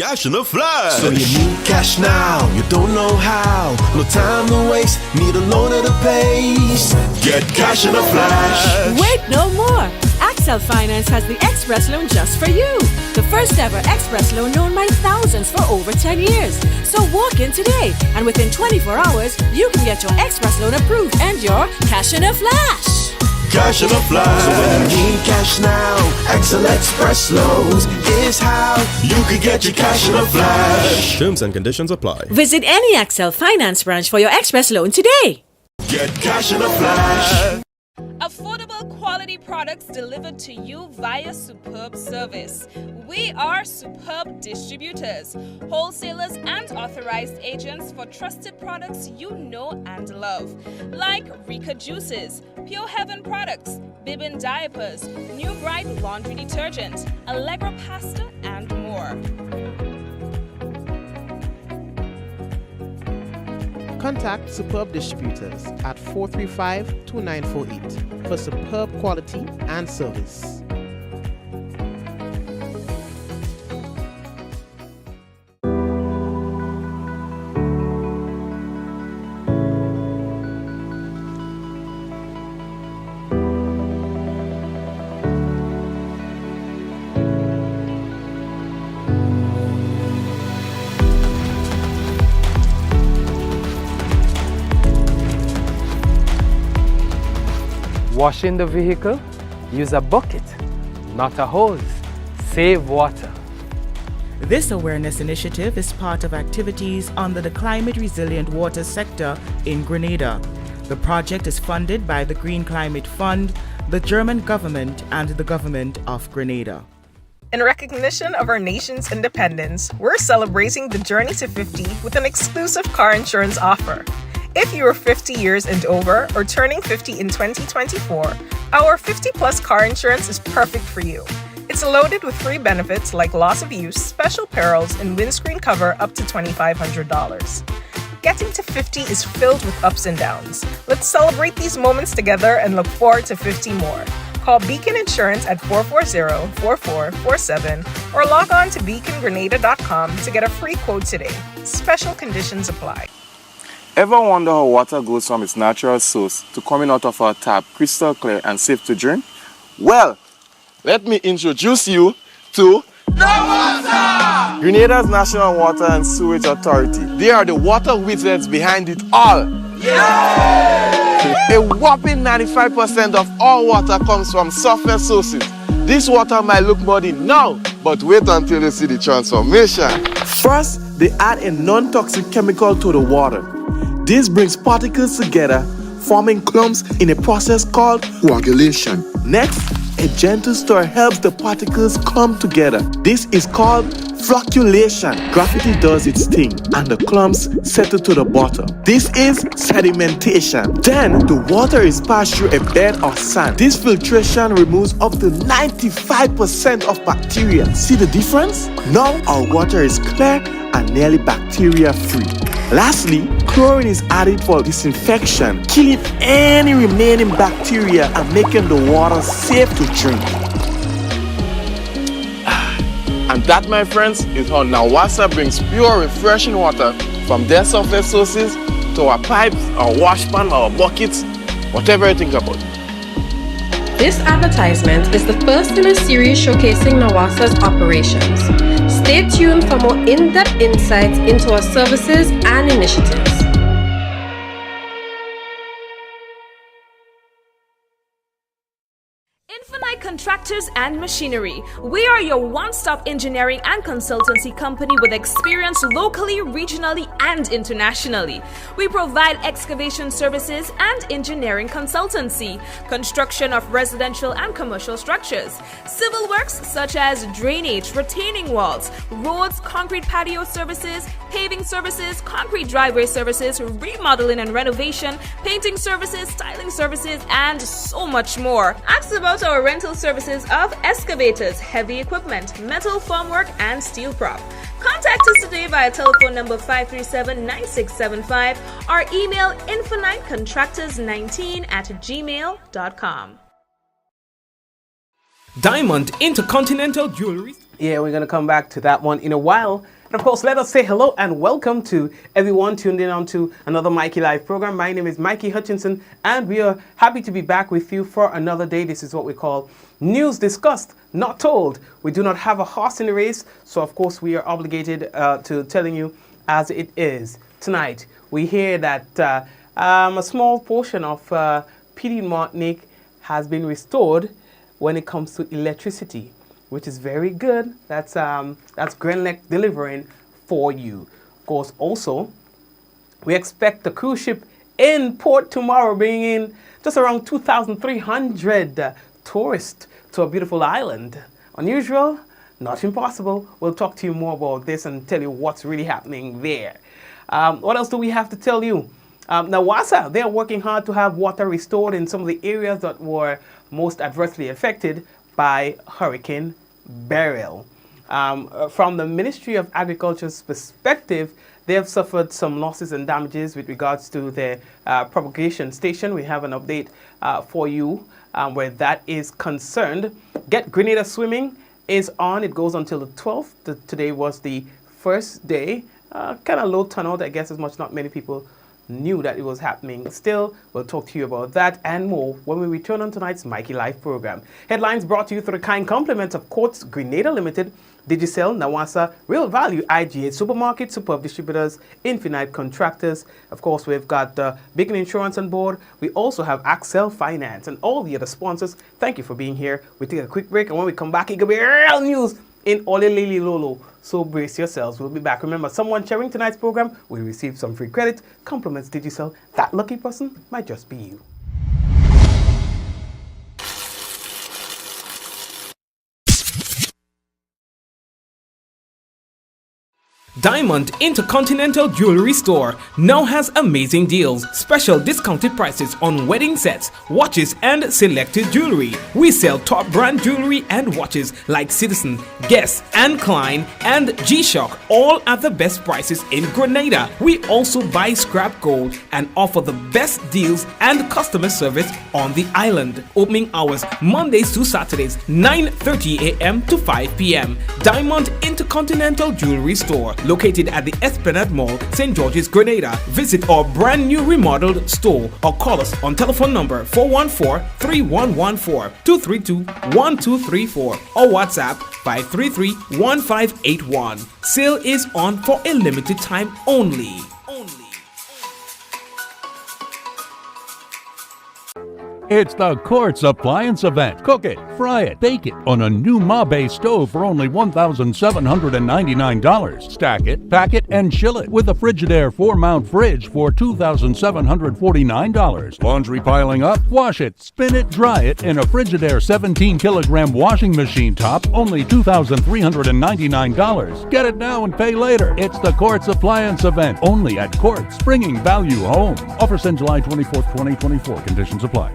cash in a flash. So you need cash now, you don't know how. No time to waste, need a loan at a pace. Get cash in a flash. Wait no more. Accel Finance has the Express Loan just for you. The first ever Express Loan known by thousands for over 10 years. So walk in today and within 24 hours, you can get your Express Loan approved and your cash in a flash. Cash in a flash. So when you need cash now, Accel Express Loans is how you can get your cash in a flash. Terms and conditions apply. Visit any Accel Finance branch for your Express Loan today. Get cash in a flash. Affordable quality products delivered to you via Superb Service. We are Superb Distributors, wholesalers and authorized agents for trusted products you know and love, like Rika Juices, Pure Heaven products, Bibbin diapers, New Bright laundry detergent, Allegra pasta, and more. Contact Superb Distributors at 435-2948 for superb quality and service. Washing the vehicle? Use a bucket, not a hose. Save water. This awareness initiative is part of activities under the Climate Resilient Water sector in Grenada. The project is funded by the Green Climate Fund, the German government, and the government of Grenada. In recognition of our nation's independence, we're celebrating the journey to 50 with an exclusive car insurance offer. If you are 50 years and over or turning 50 in 2024, our 50-plus car insurance is perfect for you. It's loaded with free benefits like loss of use, special perils, and windscreen cover up to $2,500. Getting to 50 is filled with ups and downs. Let's celebrate these moments together and look forward to 50 more. Call Beacon Insurance at 440-4447 or log on to beacongrenada.com to get a free quote today. Special conditions apply. Ever wonder how water goes from its natural source to coming out of our tap crystal clear and safe to drink? Well, let me introduce you to the water! Grenada's National Water and Sewage Authority. They are the water wizards behind it all. Yay! A whopping 95% of all water comes from surface sources. This water might look muddy now, but wait until you see the transformation. First, they add a non-toxic chemical to the water. This brings particles together, forming clumps in a process called coagulation. Next, a gentle stir helps the particles clump together. This is called flocculation. Gravity does its thing, and the clumps settle to the bottom. This is sedimentation. Then, the water is passed through a bed of sand. This filtration removes up to 95% of bacteria. See the difference? Now, our water is clear and nearly bacteria-free. Lastly, chlorine is added for disinfection, killing any remaining bacteria and making the water safe to drink. And that, my friends, is how Nawasa brings pure, refreshing water from their surface sources to our pipes, our wash pan, our buckets, whatever you think about. This advertisement is the first in a series showcasing Nawasa's operations. Stay tuned for more in-depth insights into our services and initiatives. Infinite Contractors and Machinery. We are your one-stop engineering and consultancy company with experience locally, regionally, and internationally. We provide excavation services and engineering consultancy, construction of residential and commercial structures, civil works such as drainage, retaining walls, roads, concrete patio services, paving services, concrete driveway services, remodeling and renovation, painting services, styling services, and so much more. Ask about our rental services of excavators, heavy equipment, metal formwork, and steel prop. Contact us today via telephone number 537-9675 or email infinitecontractors19@gmail.com. Diamond Intercontinental Jewelry. Yeah, we're going to come back to that one in a while. And of course, let us say hello and welcome to everyone tuned in onto another Mikey Live program. My name is Mikey Hutchinson, and we are happy to be back with you for another day. This is what we call news discussed, not told. We do not have a horse in the race, so of course we are obligated to telling you as it is. Tonight, we hear that a small portion of PD Martinique has been restored when it comes to electricity, which is very good. That's Grenlec delivering for you. Of course, also, we expect the cruise ship in port tomorrow bringing in just around 2,300 tourists to a beautiful island. Unusual, not impossible. We'll talk to you more about this and tell you what's really happening there. What else do we have to tell you? Nawasa, they're working hard to have water restored in some of the areas that were most adversely affected by Hurricane Beryl. From the Ministry of Agriculture's perspective, they have suffered some losses and damages with regards to their propagation station. We have an update for you where that is concerned. Get Grenada Swimming is on. It goes until the 12th. Today was the first day. Kind of low turnout, I guess, as much not many people knew that it was happening. Still, we'll talk to you about that and more when we return on tonight's Mikey Live program. Headlines brought to you through the kind compliments of Quartz Grenada Limited, Digicel, Nawasa, Real Value, IGA Supermarket, Superb Distributors, Infinite Contractors. Of course, we've got Beacon Insurance on board. We also have Axel Finance and all the other sponsors. Thank you for being here. We take a quick break, and when we come back, it could be real news in Olelili Lolo. So brace yourselves. We'll be back. Remember, someone sharing tonight's program will receive some free credit. Compliments Digicel. That lucky person might just be you. Diamond Intercontinental Jewelry Store now has amazing deals, special discounted prices on wedding sets, watches and selected jewelry. We sell top brand jewelry and watches like Citizen, Guess and Klein and G-Shock, all at the best prices in Grenada. We also buy scrap gold and offer the best deals and customer service on the island. Opening hours Mondays to Saturdays, 9:30 a.m. to 5 p.m. Diamond Intercontinental Jewelry Store, located at the Esplanade Mall, St. George's, Grenada. Visit our brand new remodeled store or call us on telephone number 414-3114, 232-1234 or WhatsApp 533-1581. Sale is on for a limited time only. It's the Quartz Appliance Event. Cook it, fry it, bake it on a new Mabe stove for only $1,799. Stack it, pack it, and chill it with a Frigidaire 4-mount fridge for $2,749. Laundry piling up? Wash it, spin it, dry it in a Frigidaire 17-kilogram washing machine top, only $2,399. Get it now and pay later. It's the Quartz Appliance Event, only at Quartz, bringing value home. Offers end July 24th, 2024. Conditions apply.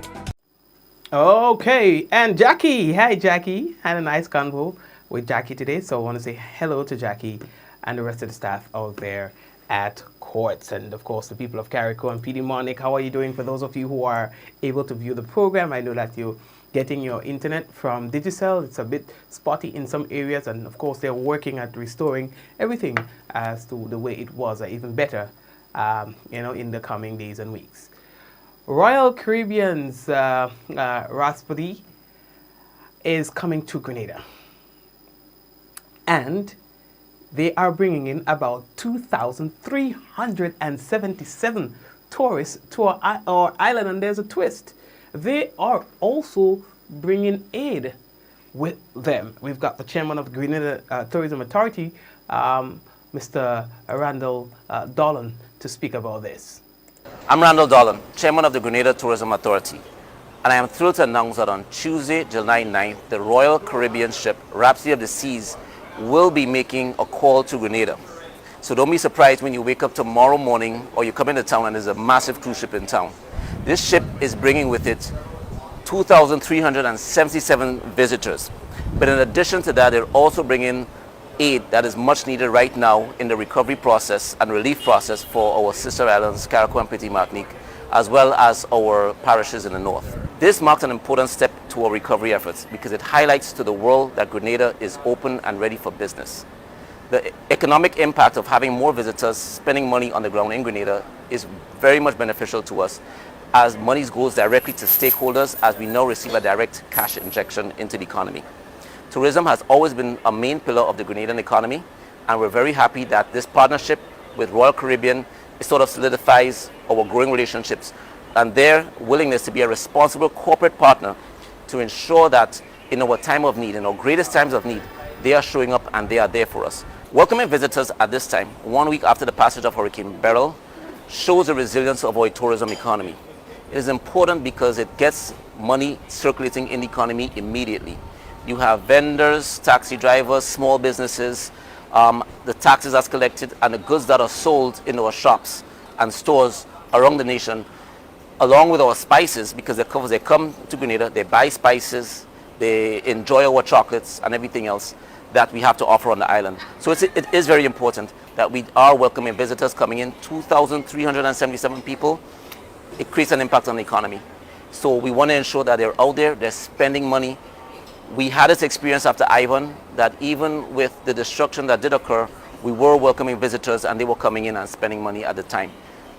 Okay, and Jackie. Hi, Jackie. Had a nice convo with Jackie today, so I want to say hello to Jackie and the rest of the staff out there at Quartz, and of course the people of Carrico and PD Martinique. How are you doing? For those of you who are able to view the program, I know that you're getting your internet from Digicel. It's a bit spotty in some areas, and of course they're working at restoring everything as to the way it was, or even better, in the coming days and weeks. Royal Caribbean's Raspberry is coming to Grenada, and they are bringing in about 2,377 tourists to our island, and there's a twist. They are also bringing aid with them. We've got the chairman of the Grenada Tourism Authority, Mr. Randall Dolan, to speak about this. I'm Randall Dolan, Chairman of the Grenada Tourism Authority, and I am thrilled to announce that on Tuesday, July 9th, the Royal Caribbean ship Rhapsody of the Seas will be making a call to Grenada. So don't be surprised when you wake up tomorrow morning or you come into town and there's a massive cruise ship in town. This ship is bringing with it 2,377 visitors. But in addition to that, they're also bringing aid that is much needed right now in the recovery process and relief process for our sister islands, Carrico and Petit Martinique, as well as our parishes in the north. This marks an important step to our recovery efforts because it highlights to the world that Grenada is open and ready for business. the economic impact of having more visitors spending money on the ground in Grenada is very much beneficial to us, as money goes directly to stakeholders as we now receive a direct cash injection into the economy. Tourism has always been a main pillar of the Grenadian economy, and we're very happy that this partnership with Royal Caribbean sort of solidifies our growing relationships and their willingness to be a responsible corporate partner to ensure that in our time of need, in our greatest times of need, they are showing up and they are there for us. Welcoming visitors at this time, 1 week after the passage of Hurricane Beryl, shows the resilience of our tourism economy. It is important because it gets money circulating in the economy immediately. You have vendors, taxi drivers, small businesses, the taxes that's collected and the goods that are sold in our shops and stores around the nation, along with our spices, because they come to Grenada, they buy spices, they enjoy our chocolates and everything else that we have to offer on the island. So it is very important that we are welcoming visitors coming in, 2,377 people. It creates an impact on the economy. So we want to ensure that they're out there, they're spending money. We had this experience after Ivan, that even with the destruction that did occur, we were welcoming visitors and they were coming in and spending money at the time.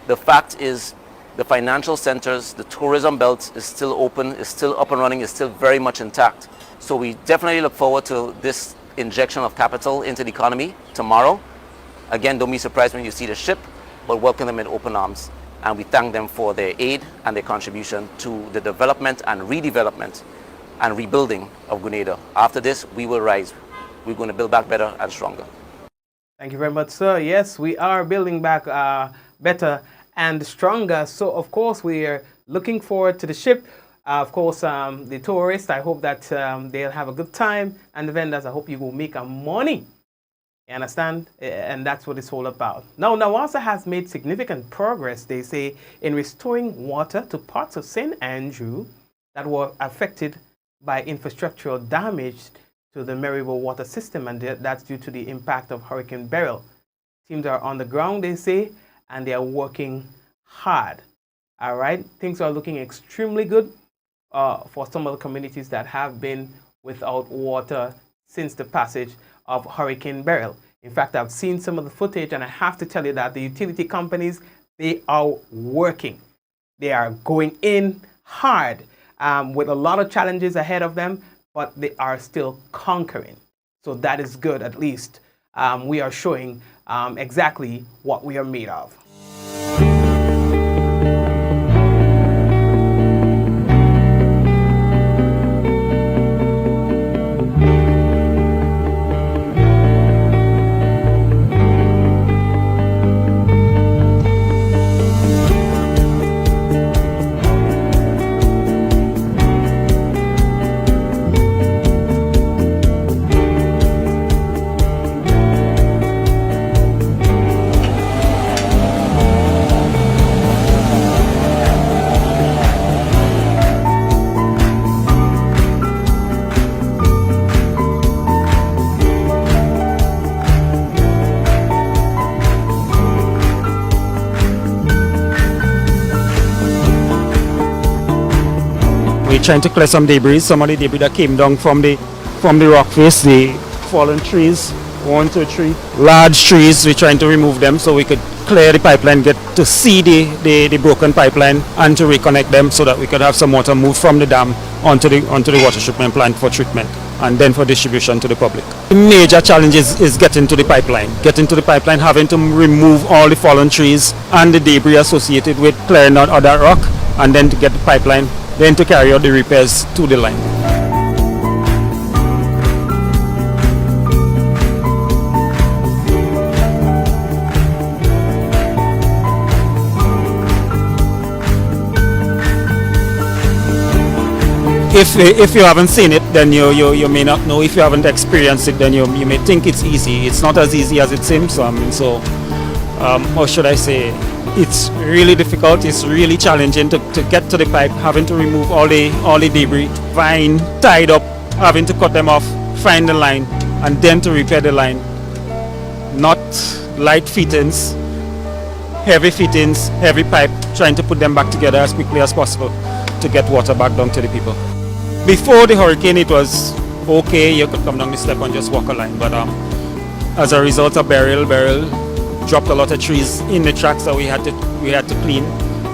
The fact is, the financial centers, the tourism belt is still open, is still up and running, is still very much intact. So we definitely look forward to this injection of capital into the economy tomorrow. Again, don't be surprised when you see the ship, but welcome them in open arms. And we thank them for their aid and their contribution to the development and redevelopment and rebuilding of Grenada. After this, we will rise. We're going to build back better and stronger. Thank you very much, sir. Yes, we are building back better and stronger. So, of course, we are looking forward to the ship. Of course, the tourists, I hope that they'll have a good time. And the vendors, I hope you will make a money. You understand? And that's what it's all about. Now, Nawasa has made significant progress, they say, in restoring water to parts of St. Andrew that were affected by infrastructural damage to the Maryville water system, and that's due to the impact of Hurricane Beryl. Teams are on the ground, they say, and they are working hard. All right, things are looking extremely good for some of the communities that have been without water since the passage of Hurricane Beryl. In fact, I've seen some of the footage, and I have to tell you that the utility companies, they are working. They are going in hard with a lot of challenges ahead of them, but they are still conquering. So that is good, at least. We are showing exactly what we are made of. Trying to clear some debris, some of the debris that came down from the rock face, the fallen trees, 1, 2, 3, large trees. We're trying to remove them so we could clear the pipeline, get to see the broken pipeline and to reconnect them so that we could have some water move from the dam onto the water treatment plant for treatment and then for distribution to the public. The major challenge is getting to the pipeline, having to remove all the fallen trees and the debris associated with clearing out of that rock, and then to get the pipeline, then to carry out the repairs to the line. If you haven't seen it, then you may not know. If you haven't experienced it, then you may think it's easy. It's not as easy as it seems. How should I say? It's really difficult. It's really challenging to get to the pipe, having to remove all the debris, vine tied up, having to cut them off, find the line, and then to repair the line. Not light fittings, heavy fittings, heavy pipe, trying to put them back together as quickly as possible to get water back down to the people. Before the hurricane, it was okay. You could come down the step and just walk a line, but as a result of burial dropped a lot of trees in the track, so we had to clean.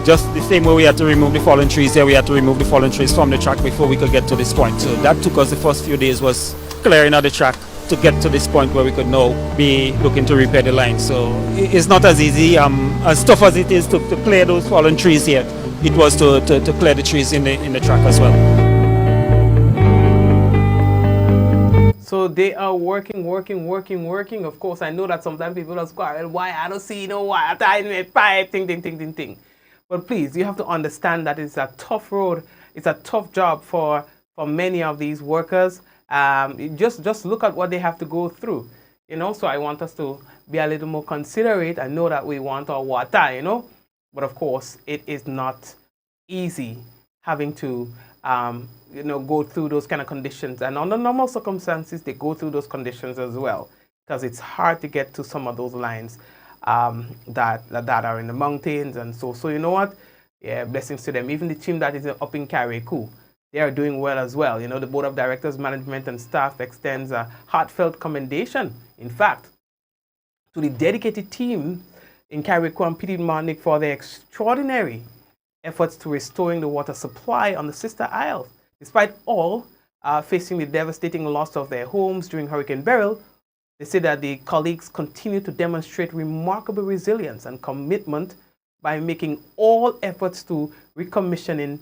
Just the same way we had to remove the fallen trees here, we had to remove the fallen trees from the track before we could get to this point. So that took us the first few days, was clearing out the track to get to this point where we could now be looking to repair the line. So it's not as easy, as tough as it is to clear those fallen trees here. It was to clear the trees in the track as well. So they are working. Of course, I know that sometimes people are squirrel. Why I don't see no water in my pipe? Ting. But please, you have to understand that it's a tough road. It's a tough job for many of these workers. Just look at what they have to go through. So I want us to be a little more considerate. I know that we want our water, but of course, it is not easy having to go through those kind of conditions. And under normal circumstances, they go through those conditions as well, because it's hard to get to some of those lines that are in the mountains. And so you know what? Yeah, blessings to them. Even the team that is up in Carriacou, they are doing well as well. The Board of Directors, Management, and Staff extends a heartfelt commendation, in fact, to the dedicated team in Carriacou and Petit Martinique for their extraordinary efforts to restoring the water supply on the sister isles. Despite all facing the devastating loss of their homes during Hurricane Beryl, they say that the colleagues continue to demonstrate remarkable resilience and commitment by making all efforts to recommissioning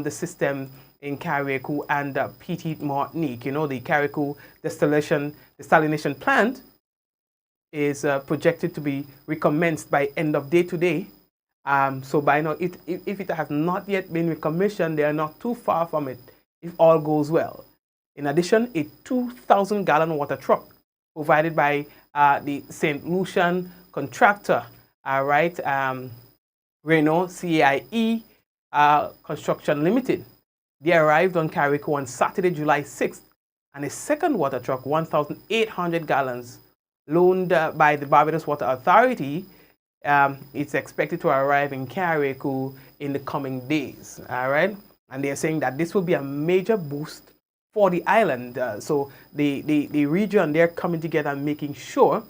the system in Carriacou and Petit Martinique. The Carriacou desalination plant is projected to be recommenced by end of day today. So by now, if it has not yet been recommissioned, they are not too far from it if all goes well. In addition, a 2,000-gallon water truck provided by the St. Lucian contractor, Renault CAIE Construction Limited. They arrived on Carriacou on Saturday, July 6th, and a second water truck, 1,800 gallons, loaned by the Barbados Water Authority, it's expected to arrive in Carriacou in the coming days. All right, and they're saying that this will be a major boost for the island. So the region, they're coming together and making sure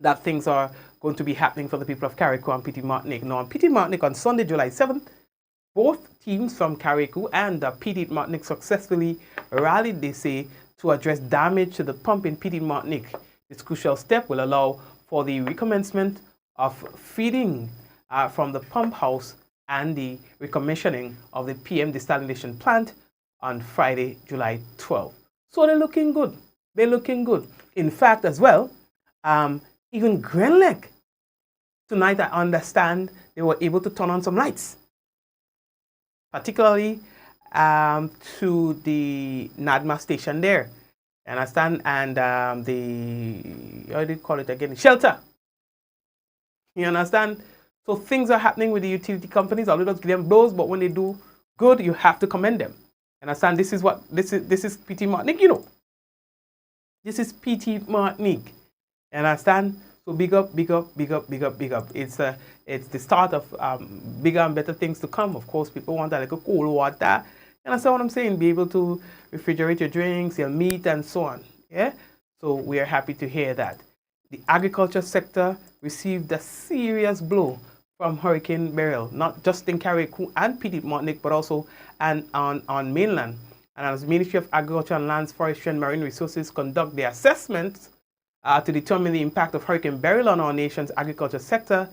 that things are going to be happening for the people of Carriacou and Petit Martinique. Now, on Petit Martinique on Sunday, July 7th, both teams from Carriacou and Petit Martinique successfully rallied, they say, to address damage to the pump in Petit Martinique. This crucial step will allow for the recommencement of feeding from the pump house and the recommissioning of the PM desalination plant on Friday, July 12th. So they're looking good. They're looking good. In fact, as well, even Grand Lake, tonight I understand they were able to turn on some lights, particularly to the NADMA station there. You understand? And the, how do you call it again? Shelter. You understand? So things are happening with the utility companies. I'll just give them blows, but when they do good, you have to commend them. You understand? This is Petit Martinique, This is Petit Martinique. You understand? So big up. It's the start of bigger and better things to come. Of course, people want like a cool water. You understand what I'm saying? Be able to refrigerate your drinks, your meat, and so on. Yeah. So we are happy to hear that. The agriculture sector received a serious blow from Hurricane Beryl, not just in Carriacou and Petit Martinique, but also on mainland. And as the Ministry of Agriculture and Lands, Forestry and Marine Resources conduct their assessments to determine the impact of Hurricane Beryl on our nation's agriculture sector,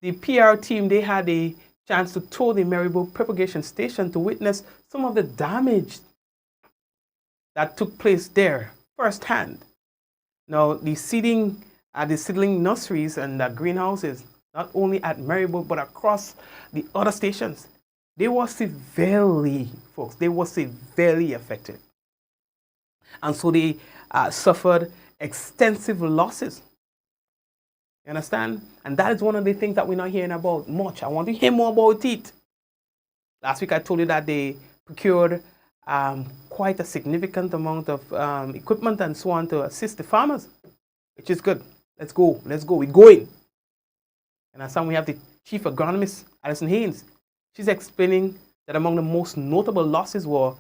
the PR team, they had a chance to tour the Maribo propagation station to witness some of the damage that took place there firsthand. Now, the seedling nurseries and the greenhouses, not only at Maribo, but across the other stations, they were severely, folks, they were severely affected. And so they suffered extensive losses. You understand? And that is one of the things that we're not hearing about much. I want to hear more about it. Last week I told you that they procured quite a significant amount of equipment and so on to assist the farmers, which is good. Let's go. We're going. And as we have the chief agronomist, Alison Haynes. She's explaining that among the most notable losses were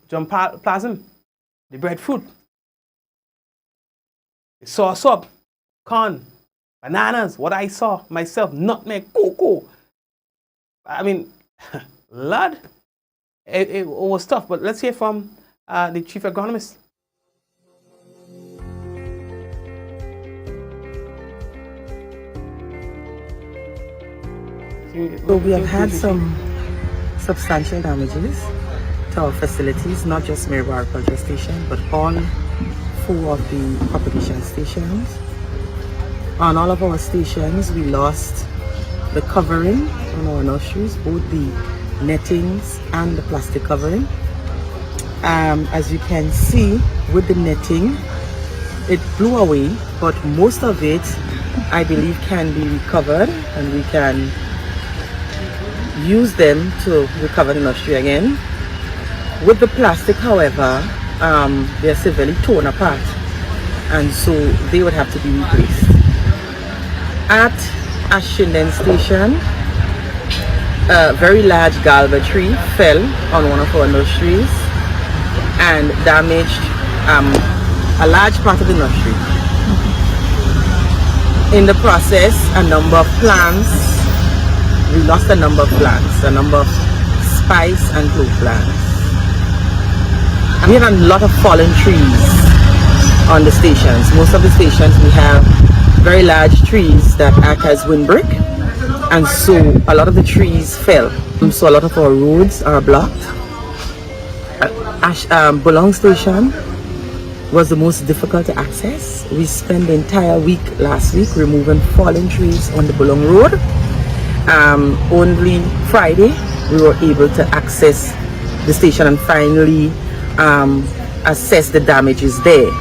germplasm, the breadfruit, sauce up, corn, bananas, what I saw myself, nutmeg, cocoa. I mean, lad, it was tough. But let's hear from the chief agronomist. So we have had some substantial damages to our facilities, not just Maryville Agriculture Station, but all 4 of the propagation stations. On all of our stations, we lost the covering on our nurseries, both the nettings and the plastic covering. As you can see, with the netting, it blew away, but most of it, I believe, can be recovered, and we can use them to recover the nursery again. With the plastic, however, they're severely torn apart, and so they would have to be replaced. At Ashinden Station, a very large galva tree fell on one of our nurseries and damaged a large part of the nursery. In the process, a number of plants, we lost a number of plants, a number of spice and clove plants. And we had a lot of fallen trees on the stations. Most of the stations we have very large trees that act as windbreak, and so a lot of the trees fell. So a lot of our roads are blocked. Bolong Station was the most difficult to access. We spent the entire week last week removing fallen trees on the Bolong Road. Only Friday we were able to access the station and finally assess the damages there.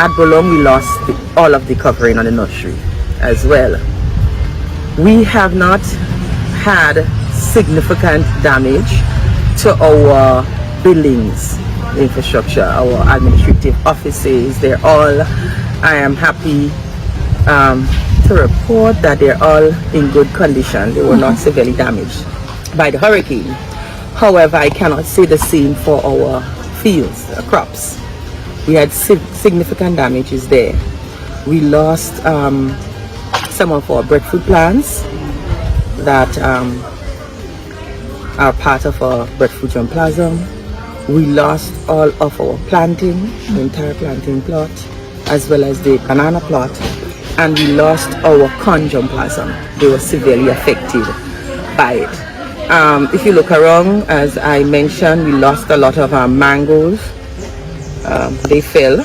At Bolong we lost all of the covering on the nursery as well. We have not had significant damage to our buildings, infrastructure, our administrative offices. They're all, I am happy to report that they're all in good condition. They were not severely damaged by the hurricane. However, I cannot say the same for our fields, crops. We had significant damages there. We lost some of our breadfruit plants that are part of our breadfruit germplasm. We lost all of our planting, the entire planting plot, as well as the banana plot, and we lost our corn germplasm. They were severely affected by it. If you look around, as I mentioned, we lost a lot of our mangoes. They fell,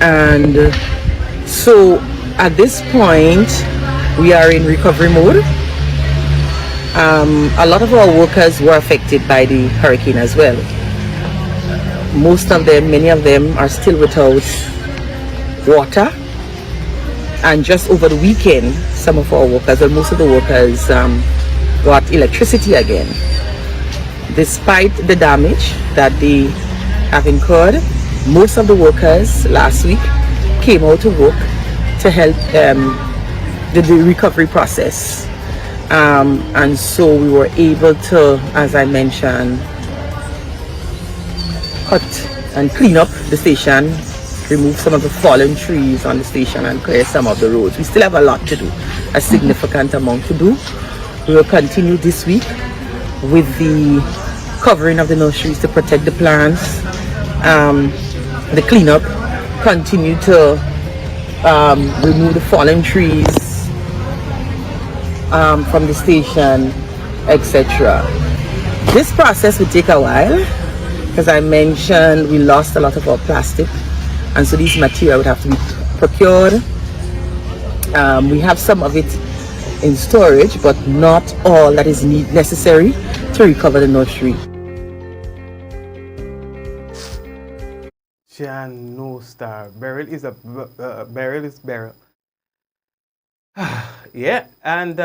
and so at this point we are in recovery mode. A lot of our workers were affected by the hurricane as well. Most of them, many of them are still without water, and just over the weekend some of our workers, well, most of the workers got electricity again. Despite the damage that they have incurred, most of the workers last week came out to work to help the recovery process, and so we were able to, as I mentioned, cut and clean up the station, remove some of the fallen trees on the station, and clear some of the roads. We still have a lot to do, a significant amount to do. We will continue this week with the covering of the nurseries to protect the plants, the cleanup, continue to remove the fallen trees from the station, etc. This process will take a while, because I mentioned we lost a lot of our plastic, and so this material would have to be procured. We have some of it in storage, but not all that is necessary to recover the nursery. Jan no star. Beryl is a Beryl is Beryl. Yeah, and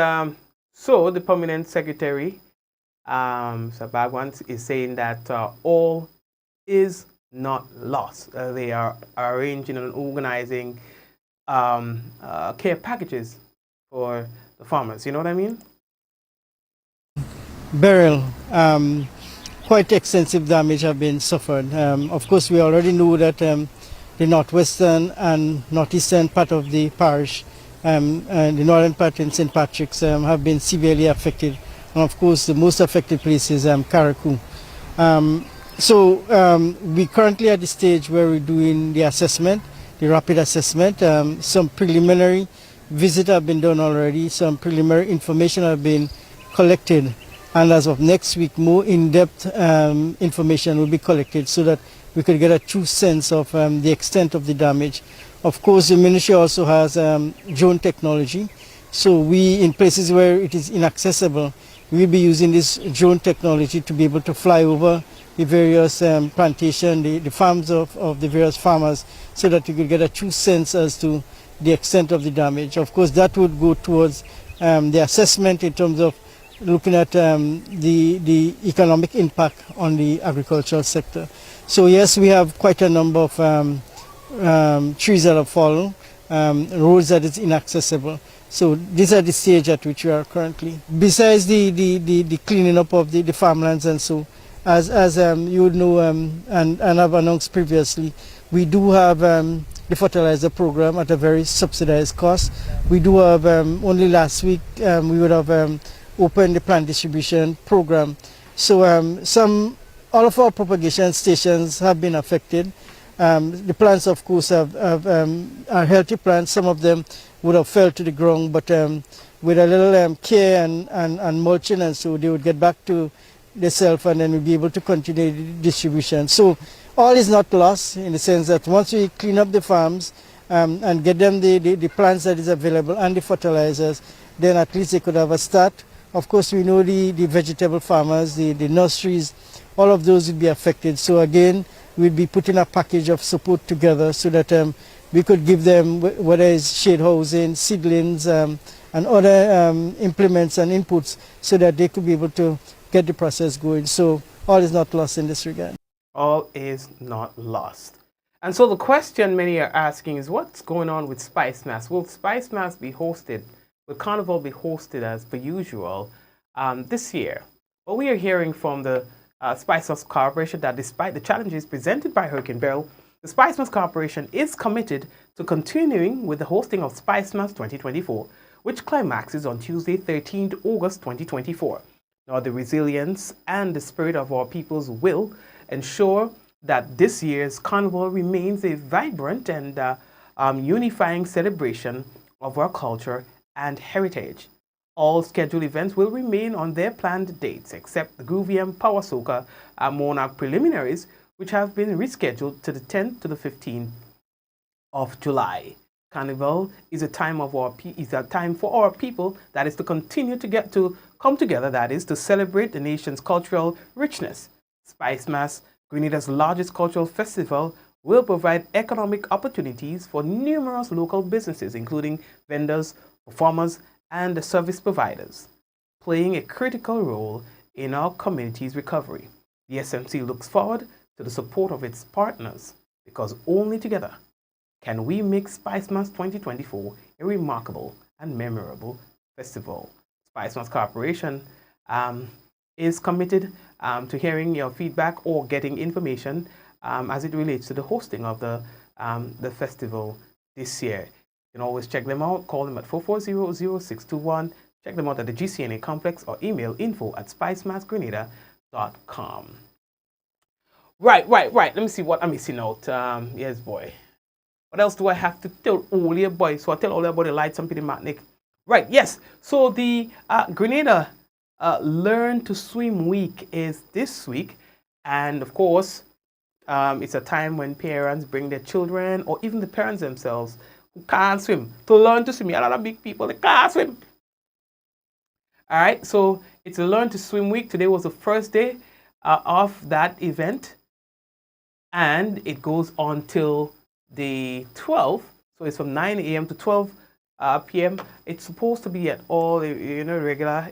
so the permanent secretary, Sabagwan, is saying that all is not lost. They are arranging and organizing care packages for the farmers. You know what I mean? Beryl, quite extensive damage have been suffered. Of course, we already knew that the northwestern and northeastern part of the parish, and the northern part in St. Patrick's have been severely affected. And of course, the most affected place is Karakou. We currently at the stage where we're doing the assessment, the rapid assessment. Some preliminary visits have been done already. Some preliminary information have been collected. And as of next week, more in-depth information will be collected so that we could get a true sense of the extent of the damage. Of course, the ministry also has drone technology. So we, in places where it is inaccessible, we'll be using this drone technology to be able to fly over the various plantation, the farms of the various farmers, so that you could get a true sense as to the extent of the damage. Of course, that would go towards the assessment in terms of looking at the economic impact on the agricultural sector. So yes, we have quite a number of trees that have fallen, roads that is inaccessible. So these are the stage at which we are currently. Besides the cleaning up of the farmlands and so, as you would know and have announced previously, we do have the fertilizer program at a very subsidized cost. We do have, only last week, we would have opened the plant distribution program. So all of our propagation stations have been affected. The plants, of course, are healthy plants. Some of them would have fell to the ground, but with a little care and mulching, and so they would get back to themselves, and then we'll be able to continue the distribution. So all is not lost in the sense that once we clean up the farms and get them the plants that is available and the fertilizers, then at least they could have a start. Of course, we know the vegetable farmers, the nurseries, all of those will be affected. So again, we'll be putting a package of support together so that we could give them, whether it's shade housing, seedlings, and other implements and inputs, so that they could be able to get the process going. So all is not lost in this regard. All is not lost. And so the question many are asking is, what's going on with Spice Mass? Will Spice Mass be hosted? Will Carnival be hosted as per usual this year? Well, we are hearing from the Spice Mass Corporation that despite the challenges presented by Hurricane Beryl, the Spice Mass Corporation is committed to continuing with the hosting of Spice Mass 2024, which climaxes on Tuesday, 13th August 2024. Now, the resilience and the spirit of our peoples will ensure that this year's carnival remains a vibrant and unifying celebration of our culture and heritage. All scheduled events will remain on their planned dates, except the Groovy and Power Soca Monarch preliminaries, which have been rescheduled to the 10th to the 15th of July. Carnival is a time for our people, that is to continue to come together, that is to celebrate the nation's cultural richness. Spice Mass, Grenada's largest cultural festival, will provide economic opportunities for numerous local businesses, including vendors, performers, and service providers, playing a critical role in our community's recovery. The SMC looks forward to the support of its partners, because only together can we make Spice Mass 2024 a remarkable and memorable festival. Spice Mass Corporation is committed to hearing your feedback or getting information as it relates to the hosting of the festival this year. You can always check them out. Call them at 440-0621. Check them out at the GCNA complex or email info@spicemassgrenada.com. Right. Let me see what I'm missing out. Yes, boy. What else do I have to tell all your boys? So I tell all your boys the lights and the matnik. Right, yes. So the Grenada Learn to Swim Week is this week. And of course, it's a time when parents bring their children or even the parents themselves who can't swim to learn to swim. A lot of big people, they can't swim. All right, so it's a Learn to Swim Week. Today was the first day of that event. And it goes on till the 12th. So it's from 9 a.m. to 12 p.m. It's supposed to be at all regular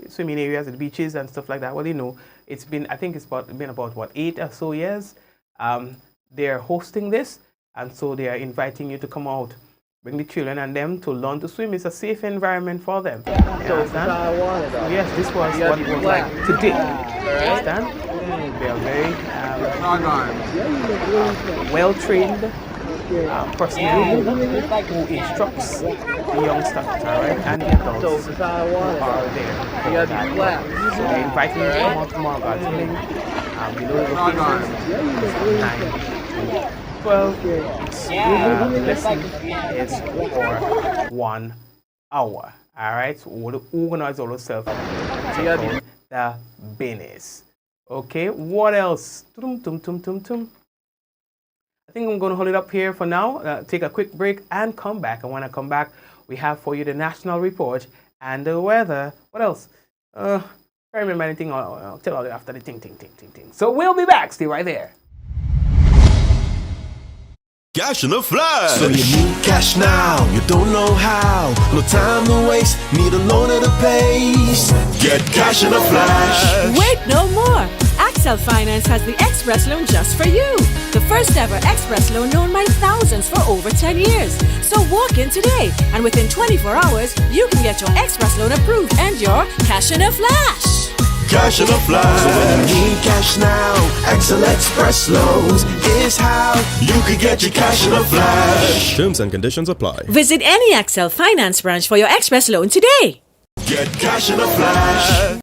swimming areas at the beaches and stuff like that. Well, it's been, I think it's been about what, 8 or so years. They're hosting this, and so they are inviting you to come out, bring the children and them to learn to swim. It's a safe environment for them. You understand? So yes, this was what it was like today. You understand? They are very well trained person who instructs the youngsters, all right, and the adults who are there. So they invite you to come out tomorrow, God willing. Below the location, 9 to 12. Lesson is for 1 hour. All right, so we'll organize all yourself. The business. Okay, what else? I think I'm going to hold it up here for now. Take a quick break and come back. And when I come back, we have for you the national report and the weather. What else? I remember anything. I'll tell you after the ting. So we'll be back. Stay right there. Cash in a flash. So you need cash now, you don't know how. No time to waste, need a loan at a pace. Get cash in a flash. Wait no more! Accel Finance has the Express Loan just for you. The first ever Express Loan known by thousands for over 10 years. So walk in today and within 24 hours, you can get your Express Loan approved and your cash in a flash. Cash in a flash. So when you need cash now, Accel Express Loans is how you can get your cash in a flash. Terms and conditions apply. Visit any Accel Finance branch for your Express Loan today. Get cash in a flash.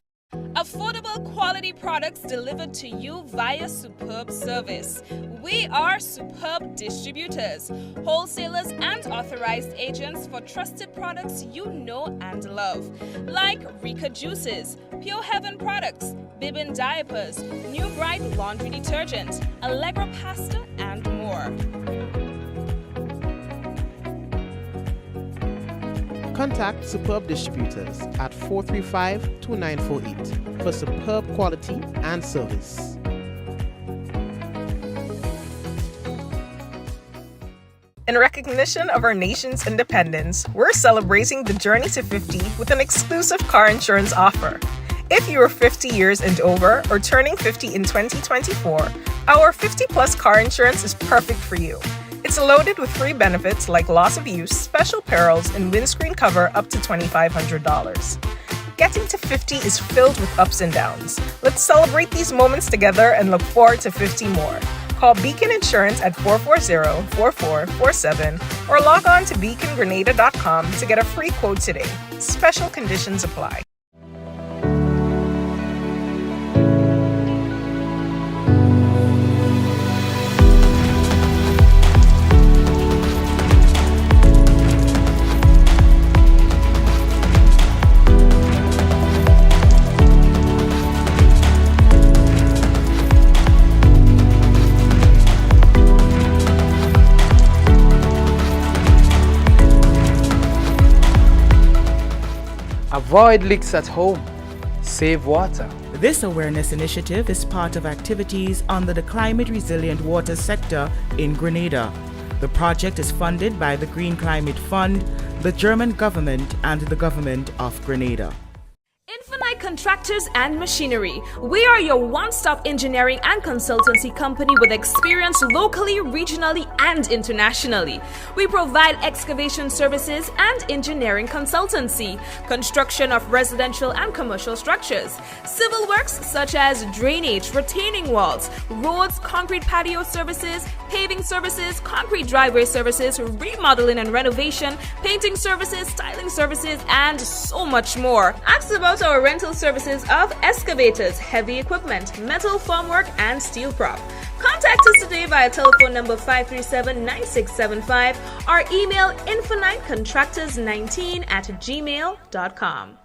Affordable quality products delivered to you via superb service. We are Superb Distributors, wholesalers and authorized agents for trusted products you know and love, like Rika Juices, Pure Heaven products, Bibin diapers, New Bright laundry detergent, Allegra pasta, and more. Contact Superb Distributors at 435-2948 for superb quality and service. In recognition of our nation's independence, we're celebrating the journey to 50 with an exclusive car insurance offer. If you are 50 years and over or turning 50 in 2024, our 50-plus car insurance is perfect for you. It's loaded with free benefits like loss of use, special perils, and windscreen cover up to $2,500. Getting to 50 is filled with ups and downs. Let's celebrate these moments together and look forward to 50 more. Call Beacon Insurance at 440-4447 or log on to beacongrenada.com to get a free quote today. Special conditions apply. Avoid leaks at home. Save water. This awareness initiative is part of activities under the climate resilient water sector in Grenada. The project is funded by the Green Climate Fund, the German government, and the government of Grenada. Infinite Contractors and Machinery. We are your one-stop engineering and consultancy company with experience locally, regionally, and internationally. We provide excavation services and engineering consultancy, construction of residential and commercial structures, civil works such as drainage, retaining walls, roads, concrete patio services, paving services, concrete driveway services, remodeling and renovation, painting services, styling services, and so much more. Ask about our rental services of excavators, heavy equipment, metal formwork, and steel prop. Contact us today via telephone number 537-9675 or email infinitecontractors19@gmail.com.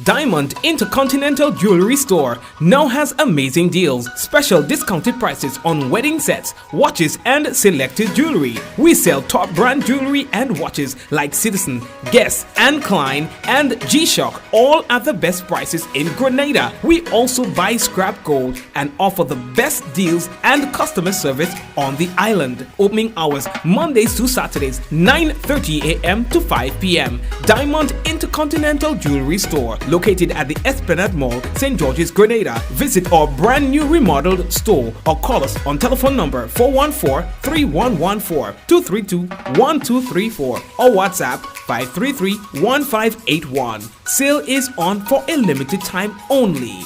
Diamond Intercontinental Jewelry Store now has amazing deals, special discounted prices on wedding sets, watches, and selected jewelry. We sell top brand jewelry and watches like Citizen, Guess, and Klein, and G-Shock, all at the best prices in Grenada. We also buy scrap gold and offer the best deals and customer service on the island. Opening hours Mondays to Saturdays, 9:30 a.m. to 5 p.m. Diamond Intercontinental Jewelry Store, located at the Esplanade Mall, St. George's, Grenada. Visit our brand new remodeled store or call us on telephone number 414-3114, 232-1234 or WhatsApp 533-1581. Sale is on for a limited time only.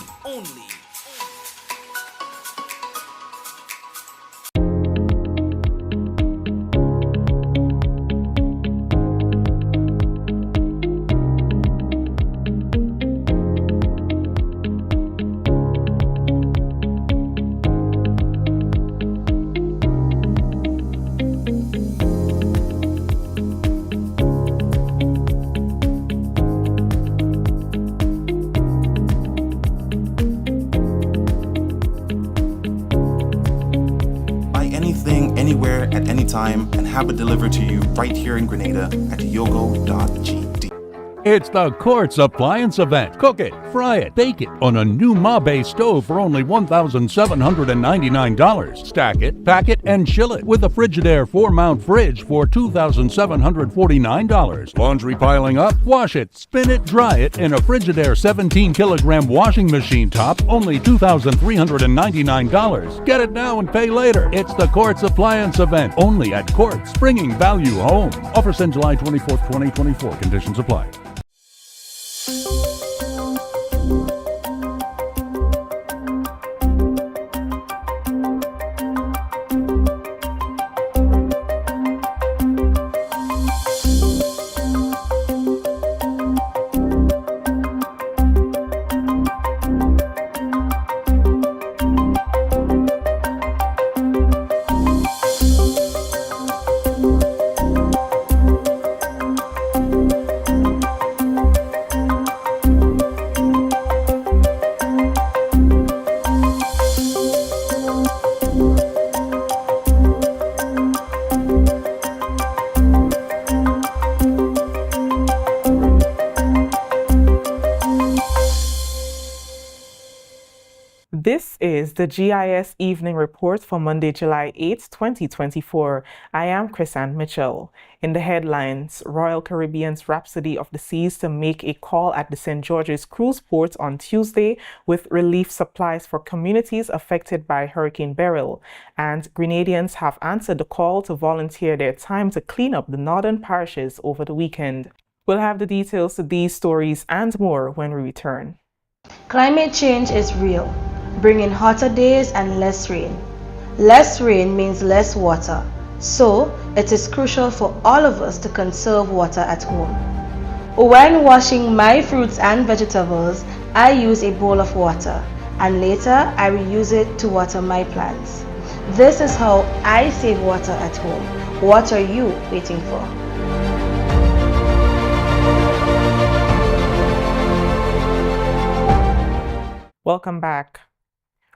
anywhere at any time and have it delivered to you right here in Grenada at yogo.gd. It's the Quartz Appliance Event. Cook it, fry it, bake it on a new Mabe stove for only $1,799. Stack it, pack it, and chill it with a Frigidaire 4-mount fridge for $2,749. Laundry piling up? Wash it, spin it, dry it in a Frigidaire 17-kilogram washing machine top, only $2,399. Get it now and pay later. It's the Quartz Appliance Event, only at Quartz, bringing value home. Offers end July 24th, 2024. Conditions apply. This is the GIS Evening Report for Monday, July 8, 2024. I am Chrisanne Mitchell. In the headlines, Royal Caribbean's Rhapsody of the Seas to make a call at the St. George's Cruise Port on Tuesday with relief supplies for communities affected by Hurricane Beryl. And Grenadians have answered the call to volunteer their time to clean up the northern parishes over the weekend. We'll have the details to these stories and more when we return. Climate change is real, bringing hotter days and less rain. Less rain means less water, so it is crucial for all of us to conserve water at home. When washing my fruits and vegetables, I use a bowl of water, and later I reuse it to water my plants. This is how I save water at home. What are you waiting for? Welcome back.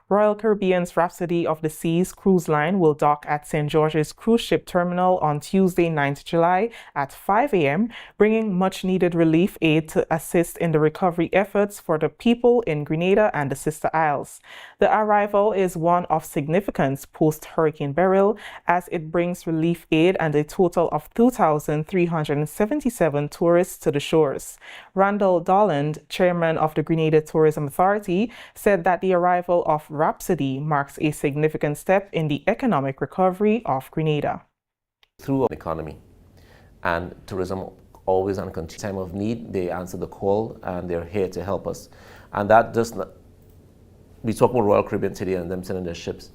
Royal Caribbean's Rhapsody of the Seas cruise line will dock at St. George's Cruise Ship Terminal on Tuesday, 9th July at 5 a.m., bringing much-needed relief aid to assist in the recovery efforts for the people in Grenada and the Sister Isles. The arrival is one of significance post-Hurricane Beryl, as it brings relief aid and a total of 2,377 tourists to the shores. Randall Dolland, chairman of the Grenada Tourism Authority, said that the arrival of Rhapsody marks a significant step in the economic recovery of Grenada. Through an economy and tourism always on a time of need, they answer the call and they're here to help us. And that does not, we talk about Royal Caribbean today and them sending their ships,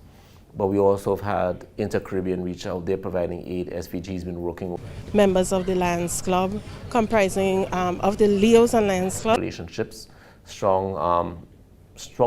but we also have had Inter-Caribbean reach out. They're providing aid. SPG's been working with members of the Lions Club, comprising of the Leos and Lions Club. Relationships, strong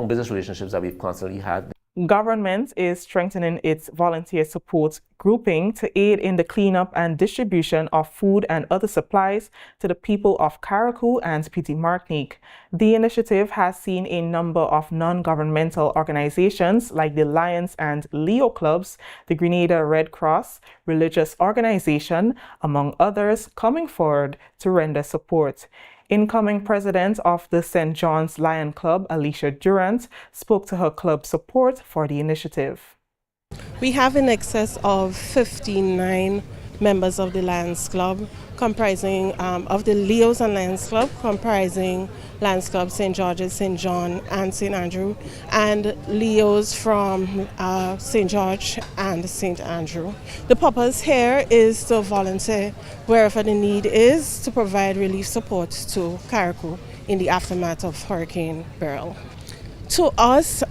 business relationships that we've constantly had. Government is strengthening its volunteer support grouping to aid in the cleanup and distribution of food and other supplies to the people of Carriacou and Petite Martinique. The initiative has seen a number of non-governmental organizations like the Lions and Leo clubs, the Grenada Red Cross, religious organization, among others, coming forward to render support. Incoming president of the St. John's Lion Club, Alicia Durant, spoke to her club's support for the initiative. We have in excess of 59 members of the Lions Club, comprising of the Leos and Lions Club, comprising Lions Club St. George's, St. John and St. Andrew, and Leos from St. George and St. Andrew. The purpose here is to volunteer wherever the need is to provide relief support to Carriacou in the aftermath of Hurricane Beryl. To us,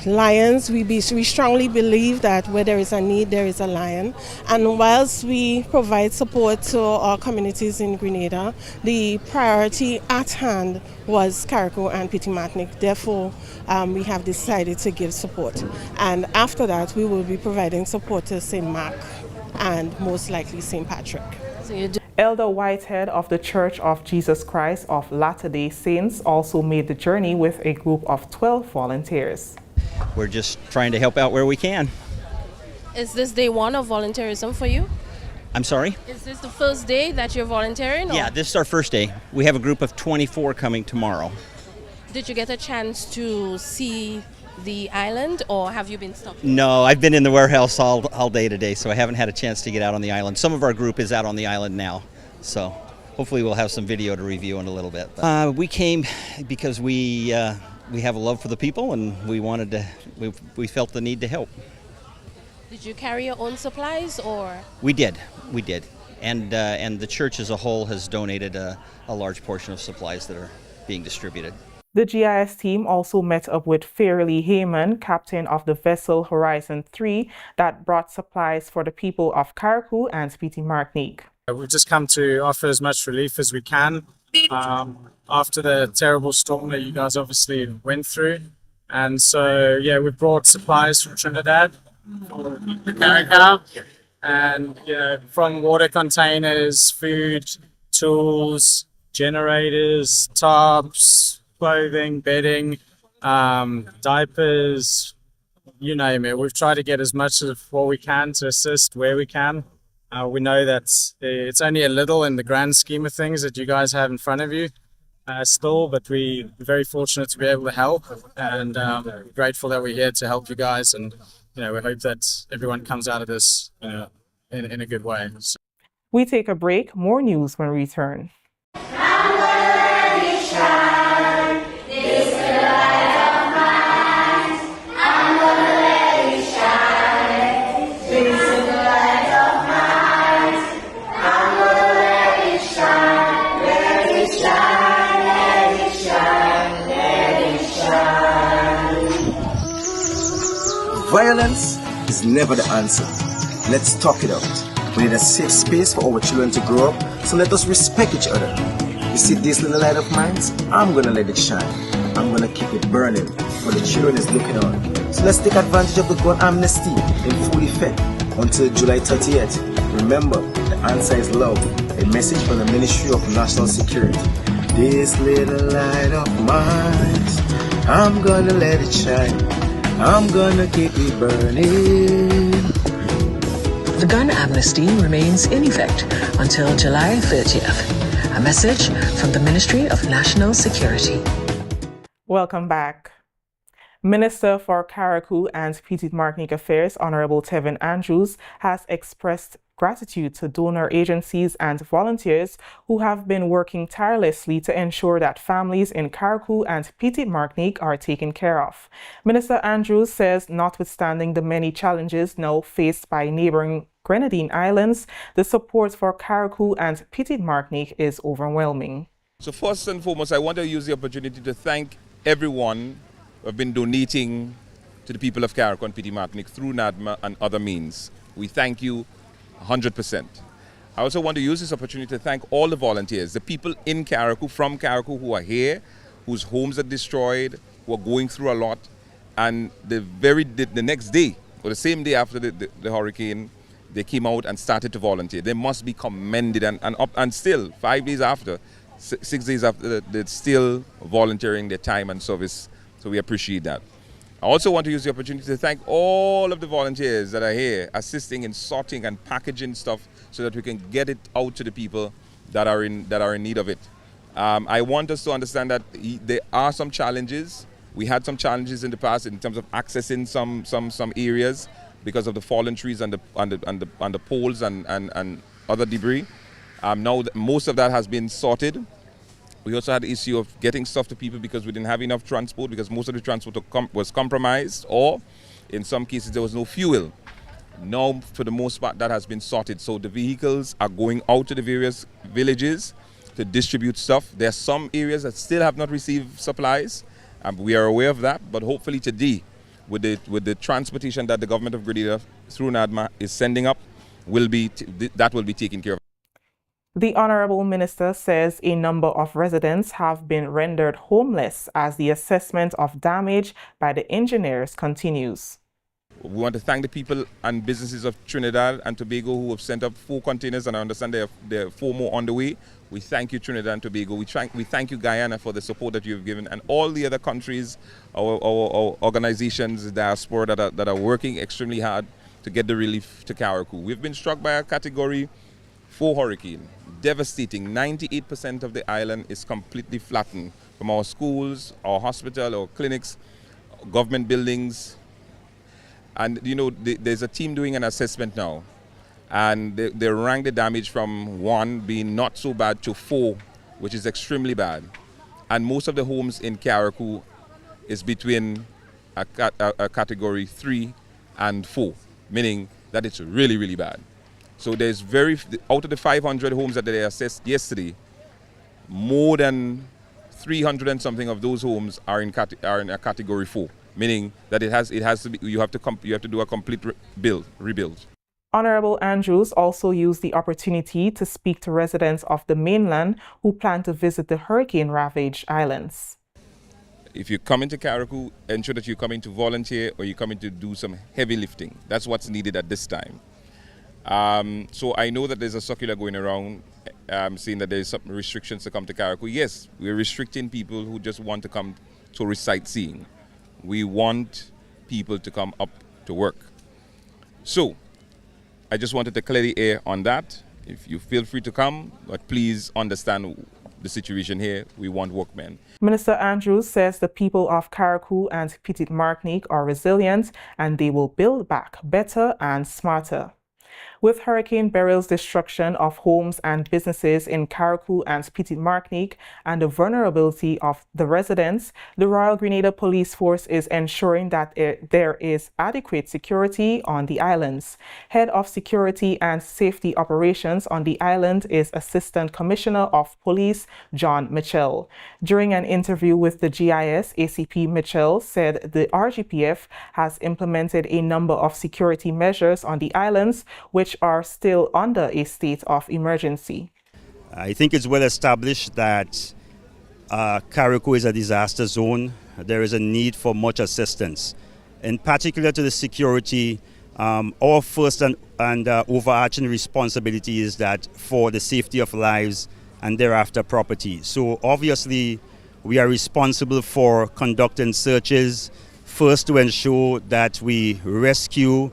Lions, we strongly believe that where there is a need, there is a lion. And whilst we provide support to our communities in Grenada, the priority at hand was Carriacou and Petite Martinique. Therefore, we have decided to give support. And after that, we will be providing support to St. Mark and most likely St. Patrick. Elder Whitehead of the Church of Jesus Christ of Latter-day Saints also made the journey with a group of 12 volunteers. We're just trying to help out where we can. Is this day one of volunteerism for you? I'm sorry? Is this the first day that you're volunteering? Or Yeah, this is our first day. We have a group of 24 coming tomorrow. did you get a chance to see the island, or have you been stuck? No, I've been in the warehouse all day today, so I haven't had a chance to get out on the island. Some of our group is out on the island now, so hopefully we'll have some video to review in a little bit. We came because we have a love for the people, and we felt the need to help. Did you carry your own supplies, or? We did, and the church as a whole has donated a large portion of supplies that are being distributed. The GIS team also met up with Fairley Heyman, captain of the vessel Horizon 3, that brought supplies for the people of Carriacou and Petite Martinique. We've just come to offer as much relief as we can after the terrible storm that you guys obviously went through. And so, yeah, we brought supplies from Trinidad, from Carriacou, and from water containers, food, tools, generators, tarps, clothing, bedding, diapers, you name it. We've tried to get as much of what we can to assist where we can. We know that it's only a little in the grand scheme of things that you guys have in front of you still, but we're very fortunate to be able to help, and grateful that we're here to help you guys, and we hope that everyone comes out of this in a good way. So. We take a break. More news when we return. Violence is never the answer. Let's talk it out. We need a safe space for our children to grow up, so let us respect each other. You see this little light of mine? I'm gonna let it shine. I'm gonna keep it burning, for the children is looking on. So let's take advantage of the gun amnesty in full effect until July 30th. Remember, the answer is love. A message from the Ministry of National Security. This little light of mine, I'm gonna let it shine. I'm gonna keep it burning. The gun amnesty remains in effect until July 30th. A message from the Ministry of National Security. Welcome back. Minister for Carriacou and Petite Martinique Affairs, Honorable Tevin Andrews, has expressed gratitude to donor agencies and volunteers who have been working tirelessly to ensure that families in Carriacou and Petite Martinique are taken care of. Minister Andrews says, notwithstanding the many challenges now faced by neighboring Grenadine Islands, the support for Carriacou and Petite Martinique is overwhelming. So first and foremost, I want to use the opportunity to thank everyone who have been donating to the people of Carriacou and Petite Martinique through NADMA and other means. We thank you 100%. I also want to use this opportunity to thank all the volunteers, the people in Carriacou, from Carriacou, who are here, whose homes are destroyed, who are going through a lot, and the next day, or the same day after the hurricane, they came out and started to volunteer. They must be commended, and still, 5 days after, 6 days after, they're still volunteering their time and service, so we appreciate that. I also want to use the opportunity to thank all of the volunteers that are here assisting in sorting and packaging stuff so that we can get it out to the people that are in need of it. I want us to understand that there are some challenges. We had some challenges in the past in terms of accessing some areas because of the fallen trees and the poles and other debris. Now most of that has been sorted. We also had the issue of getting stuff to people because we didn't have enough transport, because most of the transport was compromised, or in some cases there was no fuel. Now, for the most part, that has been sorted. So the vehicles are going out to the various villages to distribute stuff. There are some areas that still have not received supplies. We are aware of that, but hopefully today, with the transportation that the government of Grenada through NADMA is sending up, that will be taken care of. The Honorable Minister says a number of residents have been rendered homeless as the assessment of damage by the engineers continues. We want to thank the people and businesses of Trinidad and Tobago who have sent up 4 containers, and I understand there are 4 more on the way. We thank you, Trinidad and Tobago. We thank you, Guyana, for the support that you have given, and all the other countries, our organizations, the diaspora that are working extremely hard to get the relief to Carriacou. We've been struck by a Category 4 hurricane, devastating. 98% of the island is completely flattened, from our schools, our hospital, our clinics, government buildings. And you know, there's a team doing an assessment now, and they rank the damage from 1 being not so bad to 4, which is extremely bad. And most of the homes in Carriacou is between a Category 3 and 4, meaning that it's really, really bad. So there's out of the 500 homes that they assessed yesterday, more than 300 and something of those homes are in a Category 4, meaning that it has to be, you have to do a complete rebuild. Honorable Andrews also used the opportunity to speak to residents of the mainland who plan to visit the hurricane-ravaged islands. If you come into Carriacou, ensure that you're coming to volunteer or you're coming to do some heavy lifting. That's what's needed at this time. So I know that there's a circular going around saying that there's some restrictions to come to Carriacou. Yes, we're restricting people who just want to come tourist sightseeing. We want people to come up to work. So I just wanted to clear the air on that. If you feel free to come, but please understand the situation here. We want workmen. Minister Andrews says the people of Carriacou and Petite Martinique are resilient and they will build back better and smarter. With Hurricane Beryl's destruction of homes and businesses in Carriacou and Petite Martinique and the vulnerability of the residents, the Royal Grenada Police Force is ensuring that there is adequate security on the islands. Head of Security and Safety Operations on the island is Assistant Commissioner of Police John Mitchell. During an interview with the GIS, ACP Mitchell said the RGPF has implemented a number of security measures on the islands, which are still under a state of emergency. I think it's well established that Carriacou is a disaster zone. There is a need for much assistance. In particular to the security, our first and overarching responsibility is that for the safety of lives and thereafter property. So obviously we are responsible for conducting searches, first to ensure that we rescue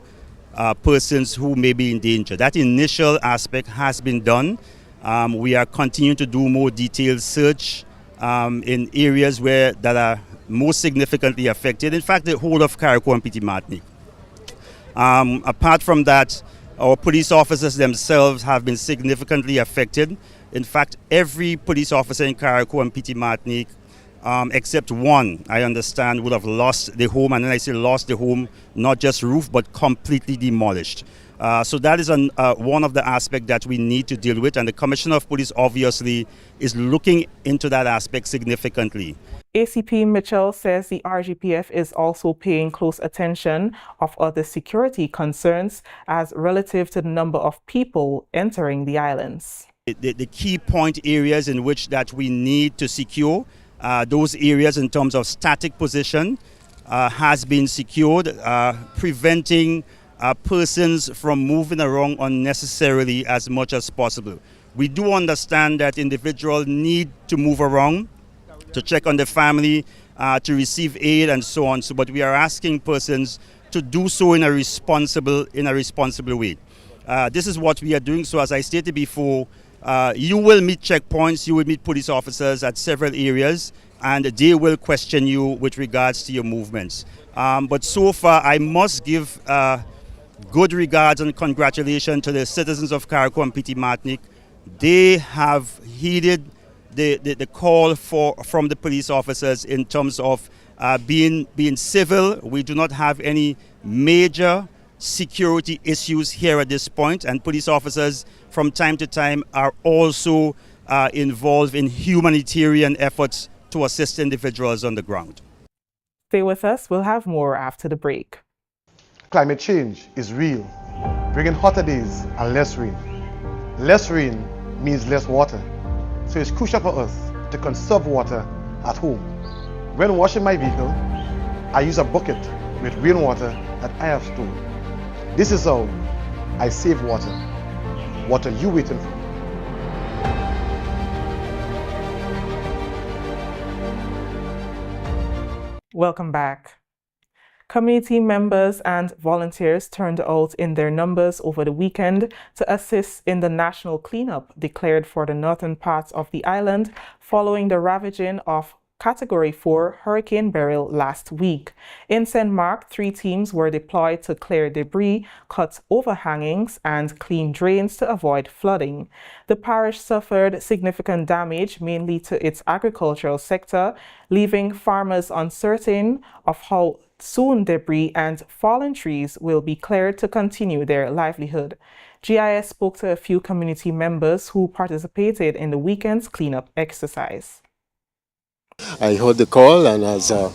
persons who may be in danger. That initial aspect has been done. We are continuing to do more detailed search in areas that are most significantly affected. In fact, the whole of Carriacou and Petite Martinique. Apart from that, our police officers themselves have been significantly affected. In fact, every police officer in Carriacou and Petite Martinique, except one, I understand, would have lost the home. And when I say lost the home, not just roof, but completely demolished. So that is one of the aspects that we need to deal with. And the Commissioner of Police obviously is looking into that aspect significantly. ACP Mitchell says the RGPF is also paying close attention of other security concerns as relative to the number of people entering the islands. The key point areas in which that we need to secure those areas in terms of static position has been secured, preventing persons from moving around unnecessarily as much as possible. We do understand that individuals need to move around to check on the family, to receive aid and so on. But we are asking persons to do so in a responsible way. This is what we are doing. So as I stated before, you will meet checkpoints, you will meet police officers at several areas, and they will question you with regards to your movements. But so far, I must give good regards and congratulations to the citizens of Carriacou and Petite Martinique. They have heeded the call from the police officers in terms of being civil. We do not have any major security issues here at this point, and police officers from time to time are also involved in humanitarian efforts to assist individuals on the ground. Stay with us, we'll have more after the break. Climate change is real, bringing hotter days and less rain. Less rain means less water, so it's crucial for us to conserve water at home. When washing my vehicle, I use a bucket with rainwater that I have stored. This is how I save water. What are you waiting for? Welcome back. Community members and volunteers turned out in their numbers over the weekend to assist in the national cleanup declared for the northern parts of the island following the ravaging of Category 4 Hurricane Beryl last week. In St. Mark, 3 teams were deployed to clear debris, cut overhangings, and clean drains to avoid flooding. The parish suffered significant damage, mainly to its agricultural sector, leaving farmers uncertain of how soon debris and fallen trees will be cleared to continue their livelihood. GIS spoke to a few community members who participated in the weekend's cleanup exercise. I heard the call, and as a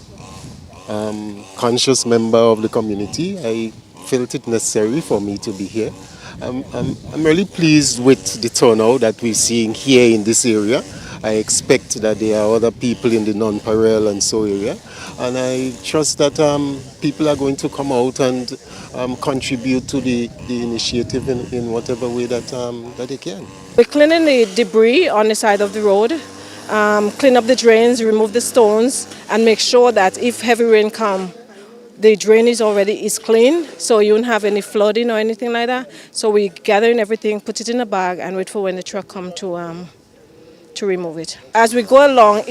conscious member of the community, I felt it necessary for me to be here. I'm really pleased with the turnout that we're seeing here in this area. I expect that there are other people in the non-Parel and so area, and I trust that people are going to come out and contribute to the initiative in whatever way that they can. We're cleaning the debris on the side of the road, clean up the drains, remove the stones, and make sure that if heavy rain comes, the drain is clean, so you won't have any flooding or anything like that. So we gathering everything, put it in a bag, and wait for when the truck comes to remove it. As we go along,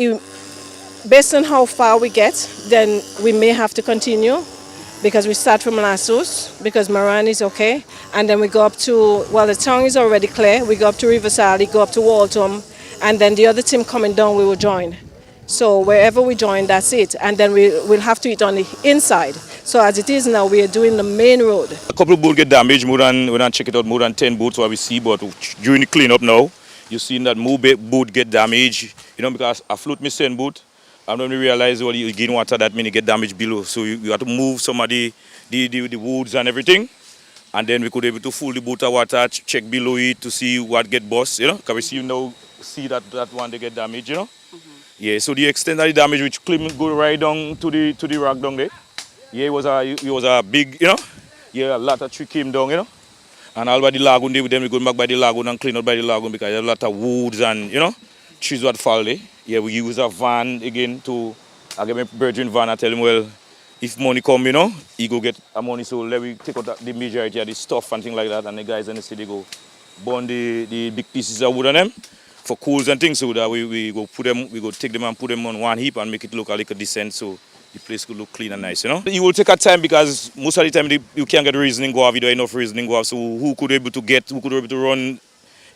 based on how far we get, then we may have to continue, because we start from Lassos, because Moran is okay, and then we go up to, well, the town is already clear, we go up to Riverside, go up to Waltham, and then the other team coming down, we will join. So wherever we join, that's it, and then we'll have to eat on the inside. So as it is now, we are doing the main road. A couple of boats get damaged, we don't check it out, more than 10 boats what we see, but during the cleanup now, you've seen that more boat get damaged, because I float my sand boat, and when we realize well, you gain water, that means you get damaged below. So you have to move some of the woods and everything, and then we could be able to full the boat of water, check below it to see what get bust, because we see that one they get damaged, Yeah, so the extent of the damage which go right down to the rock down there. Yeah, it was a big, yeah, a lot of tree came down, and all by the lagoon there with them, we go back by the lagoon and clean out by the lagoon because there's a lot of woods and, trees that fall there. Yeah, we use a van again I get my virgin van, I tell him, well, if money come, he go get a money, so let me take out the majority of the stuff and things like that, and the guys in the city go burn the big pieces of wood on them for coals and things, so that we go take them and put them on one heap and make it look like a decent, so the place could look clean and nice, It will take a time because most of the time you can't get reasoning go off, you don't have enough reasoning go off, so who could be able to run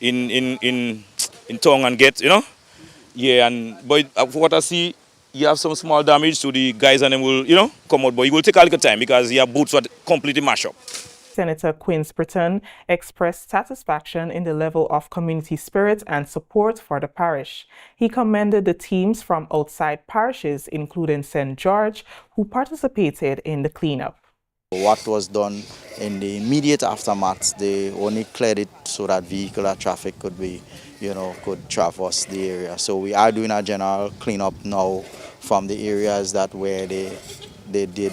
in town and get, Yeah, but what I see, you have some small damage, so the guys and them will, come out, but it will take a little time because you have boats that completely mash up. Senator Quinn Spritton expressed satisfaction in the level of community spirit and support for the parish. He commended the teams from outside parishes, including St. George, who participated in the cleanup. What was done in the immediate aftermath, they only cleared it so that vehicular traffic could be, could traverse the area. So we are doing a general cleanup now from the areas where they did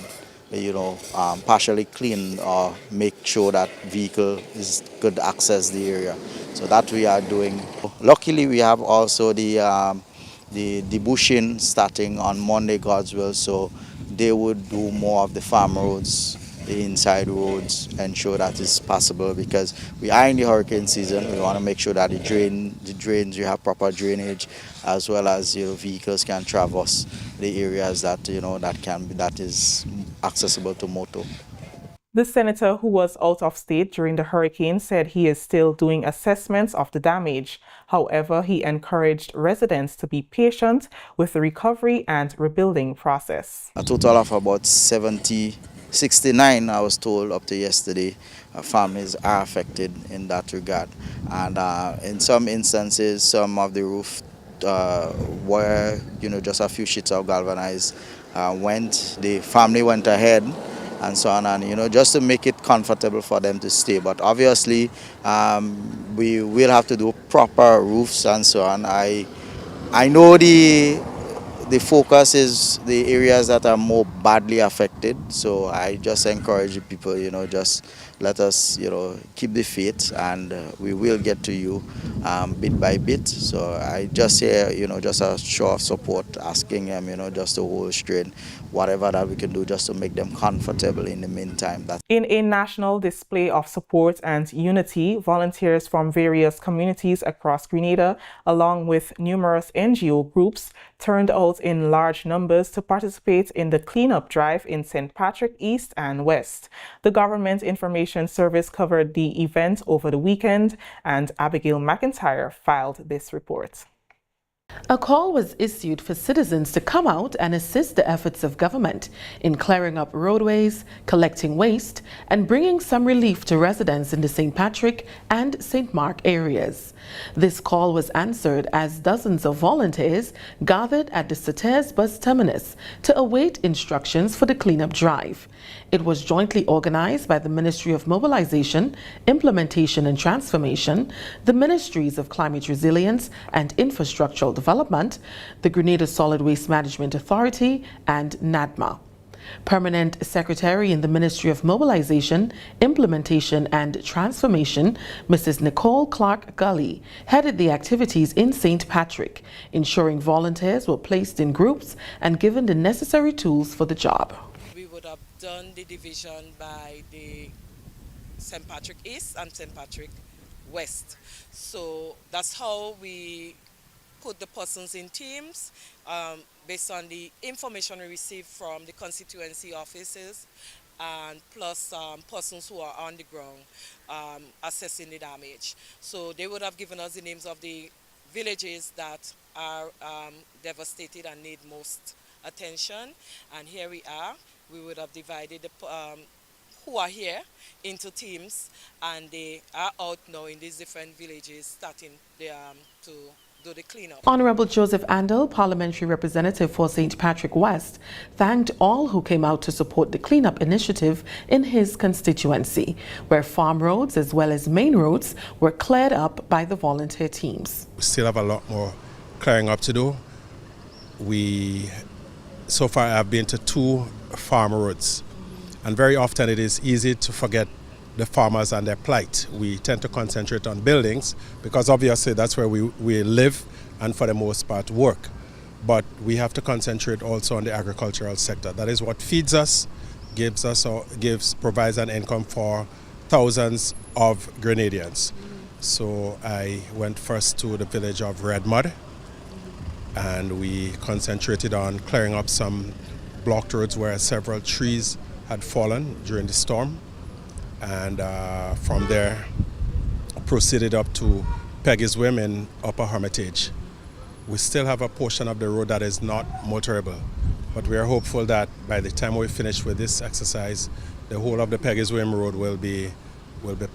partially clean or make sure that vehicle could access the area. So that we are doing. Luckily, we have also the bushing starting on Monday, God's will. So they would do more of the farm roads, the inside roads, ensure that it's possible because we are in the hurricane season. We want to make sure that the drains, you have proper drainage, as well as vehicles can traverse the areas that that is accessible to motor. The senator, who was out of state during the hurricane, said he is still doing assessments of the damage. However, he encouraged residents to be patient with the recovery and rebuilding process. A total of about 69, I was told, up to yesterday, families are affected in that regard. And in some instances, some of the roof where just a few sheets of galvanized the family went ahead and so on, and just to make it comfortable for them to stay. But obviously we will have to do proper roofs and so on. I know the focus is the areas that are more badly affected, so I just encourage people just let us, keep the faith, and we will get to you bit by bit. So I just say, just a show of support, asking them, just to hold straight, whatever that we can do just to make them comfortable in the meantime. In a national display of support and unity, volunteers from various communities across Grenada, along with numerous NGO groups, turned out in large numbers to participate in the cleanup drive in St. Patrick East and West. The Government Information Service covered the event over the weekend, and Abigail McIntyre filed this report. A call was issued for citizens to come out and assist the efforts of government in clearing up roadways, collecting waste, and bringing some relief to residents in the St. Patrick and St. Mark areas. This call was answered as dozens of volunteers gathered at the Sauters bus terminus to await instructions for the cleanup drive. It was jointly organized by the Ministry of Mobilization, Implementation and Transformation, the Ministries of Climate Resilience and Infrastructural Development, the Grenada Solid Waste Management Authority, and NADMA. Permanent Secretary in the Ministry of Mobilization, Implementation and Transformation, Mrs. Nicole Clark Gully, headed the activities in St. Patrick, ensuring volunteers were placed in groups and given the necessary tools for the job. We would have done the division by the St. Patrick East and St. Patrick West. So that's how we put the persons in teams based on the information we received from the constituency offices, and plus persons who are on the ground assessing the damage. So they would have given us the names of the villages that are devastated and need most attention, and here we are. We would have divided the who are here into teams, and they are out now in these different villages starting to do the cleanup. Honorable Joseph Andel, parliamentary representative for St. Patrick West, thanked all who came out to support the cleanup initiative in his constituency, where farm roads as well as main roads were cleared up by the volunteer teams. We still have a lot more clearing up to do. So far I've been to 2 farm roads, and very often it is easy to forget the farmers and their plight. We tend to concentrate on buildings because obviously that's where we live and for the most part work. But we have to concentrate also on the agricultural sector. That is what feeds us, provides an income for thousands of Grenadians. So I went first to the village of Redmud, and we concentrated on clearing up some blocked roads where several trees had fallen during the storm. And from there proceeded up to Peggy's Whim in Upper Hermitage. We still have a portion of the road that is not motorable, but we are hopeful that by the time we finish with this exercise, the whole of the Peggy's Whim road will be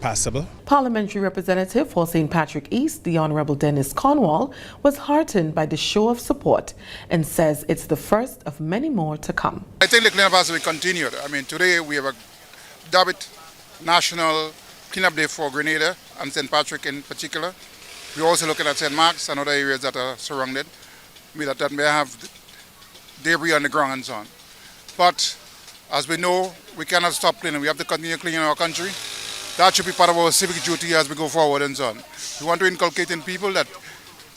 passable. Parliamentary representative for St. Patrick East, the Honorable Dennis Cornwall, was heartened by the show of support and says it's the first of many more to come. I think the cleanup has to be continued. I mean, today we have a David National Cleanup Day for Grenada and St. Patrick in particular. We're also looking at St. Mark's and other areas that are surrounded, that may have debris on the ground and so on. But as we know, we cannot stop cleaning. We have to continue cleaning our country. That should be part of our civic duty as we go forward and so on. We want to inculcate in people that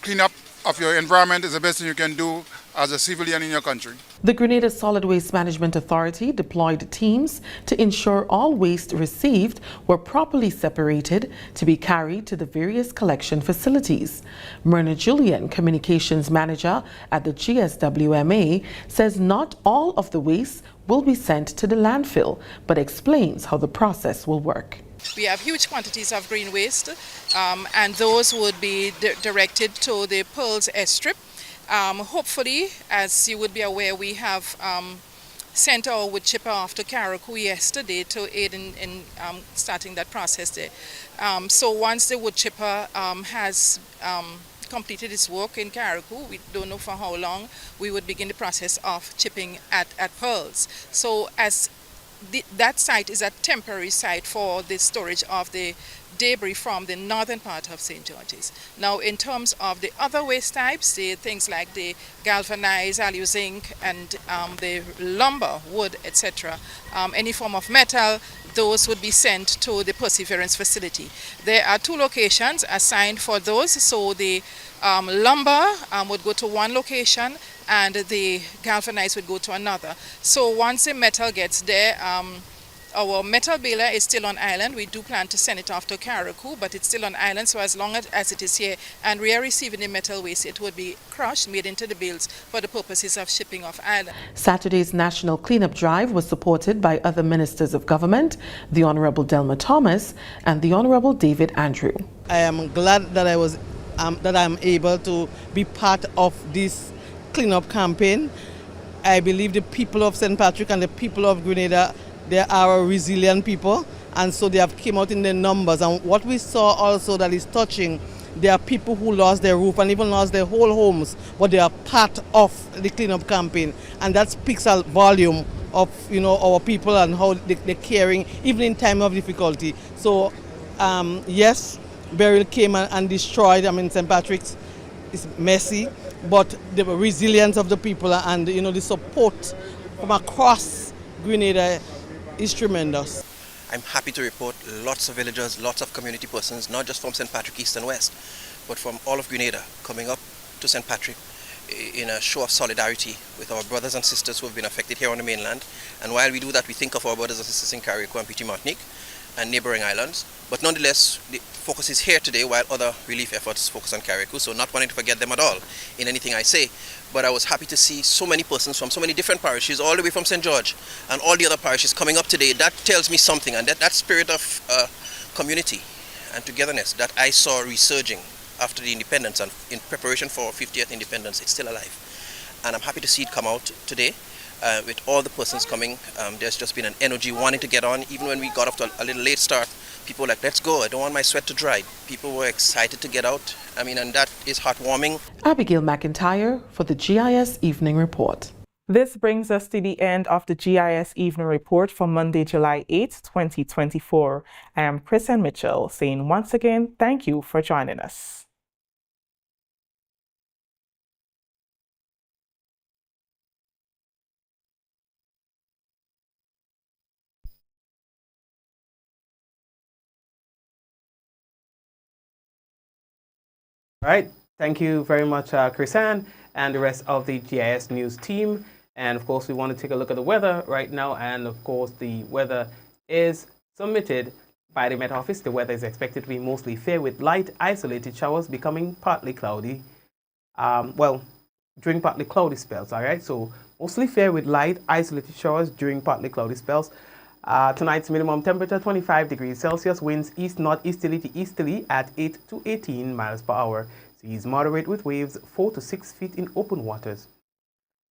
cleanup of your environment is the best thing you can do as a civilian in your country. The Grenada Solid Waste Management Authority deployed teams to ensure all waste received were properly separated to be carried to the various collection facilities. Myrna Julian, Communications Manager at the GSWMA, says not all of the waste will be sent to the landfill, but explains how the process will work. We have huge quantities of green waste, and those would be directed to the Pearls airstrip. Hopefully, as you would be aware, we have sent our wood chipper off to Carriacou yesterday to aid in starting that process there. So once the wood chipper has completed its work in Carriacou, we don't know for how long, we would begin the process of chipping at Pearls. So as that site is a temporary site for the storage of the debris from the northern part of St. George's. Now, in terms of the other waste types, the things like the galvanized alu zinc and the lumber, wood, etc., any form of metal, those would be sent to the Perseverance facility. There are 2 locations assigned for those, so the lumber would go to one location and the galvanized would go to another. So once the metal gets there, our metal baler is still on island. We do plan to send it off to Carriacou, but it's still on island, so as long as it is here and we are receiving the metal waste, it would be crushed, made into the bales for the purposes of shipping off island. Saturday's national cleanup drive was supported by other ministers of government, the Honorable Delma Thomas and the Honorable David Andrew. I am glad that I'm able to be part of this cleanup campaign. I believe the people of St. Patrick and the people of Grenada, they are a resilient people, and so they have come out in their numbers. And what we saw also that is touching, there are people who lost their roof and even lost their whole homes, but they are part of the cleanup campaign, and that speaks a volume of our people and how they're caring even in time of difficulty. So yes, burial came and destroyed. St. Patrick's is messy, but the resilience of the people and the support from across Grenada is tremendous. I'm happy to report lots of villagers, lots of community persons, not just from St. Patrick East and West, but from all of Grenada coming up to St. Patrick in a show of solidarity with our brothers and sisters who have been affected here on the mainland. And while we do that, we think of our brothers and sisters in Carriacou and Petite Martinique and neighboring islands. But nonetheless, the focus is here today while other relief efforts focus on Carriacou, so not wanting to forget them at all in anything I say. But I was happy to see so many persons from so many different parishes, all the way from St. George and all the other parishes coming up today. That tells me something, and that spirit of community and togetherness that I saw resurging after the independence and in preparation for 50th independence, it's still alive. And I'm happy to see it come out today. With all the persons coming, there's just been an energy wanting to get on. Even when we got off to a little late start, people were like, let's go, I don't want my sweat to dry. People were excited to get out. And that is heartwarming. Abigail McIntyre for the GIS Evening Report. This brings us to the end of the GIS Evening Report for Monday, July 8, 2024. I am Chris Mitchell saying once again, thank you for joining us. All right, thank you very much, Chrisanne, and the rest of the GIS News team. And of course, we want to take a look at the weather right now. And of course, the weather is submitted by the Met Office. The weather is expected to be mostly fair with light, isolated showers becoming partly cloudy. During partly cloudy spells, all right? So mostly fair with light, isolated showers during partly cloudy spells. Tonight's minimum temperature 25 degrees Celsius, winds east-northeasterly to easterly at 8 to 18 miles per hour. Seas moderate with waves 4 to 6 feet in open waters.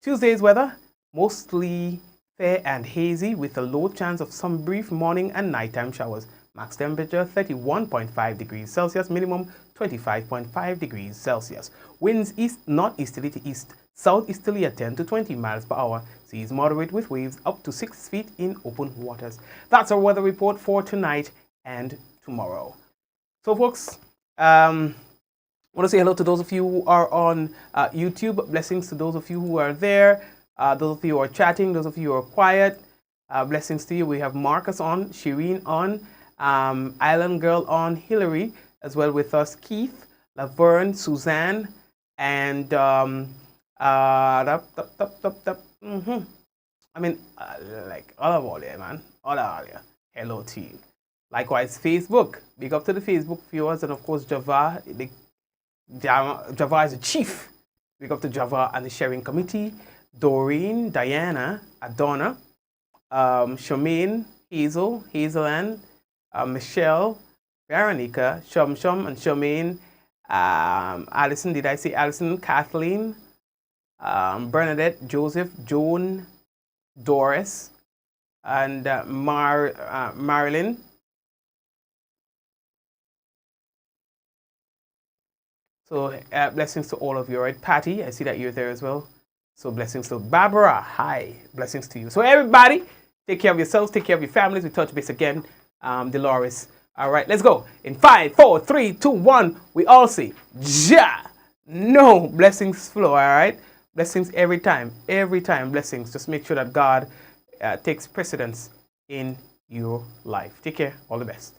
Tuesday's weather, mostly fair and hazy with a low chance of some brief morning and nighttime showers. Max temperature 31.5 degrees Celsius, minimum 25.5 degrees Celsius. Winds east-northeasterly to east-southeasterly at 10 to 20 miles per hour. Seas moderate with waves up to 6 feet in open waters. That's our weather report for tonight and tomorrow. So folks, I want to say hello to those of you who are on YouTube. Blessings to those of you who are there. Those of you who are chatting, those of you who are quiet. Blessings to you. We have Marcus on, Shireen on, Island Girl on, Hillary, as well with us, Keith, Laverne, Suzanne, and like all of all there, man. All of you. Hello to you. Likewise, Facebook. Big up to the Facebook viewers, and of course, Java. Java is the chief. Big up to Java and the sharing committee. Doreen, Diana, Adonna, Charmaine, Hazel, Hazelanne, Michelle, Veronica, Shum and Charmaine, Allison, did I say Allison? Kathleen, Bernadette, Joseph, Joan, Doris, and Marilyn. So blessings to all of you, right? Patty, I see that you're there as well. So blessings to Barbara. Hi, blessings to you. So everybody, Take care of yourselves. Take care of your families. We touch base again, Dolores. All right, let's go. In 5, 4, 3, 2, 1, we all say, Ja! No, blessings flow, all right? Blessings every time, blessings. Just make sure that God takes precedence in your life. Take care. All the best.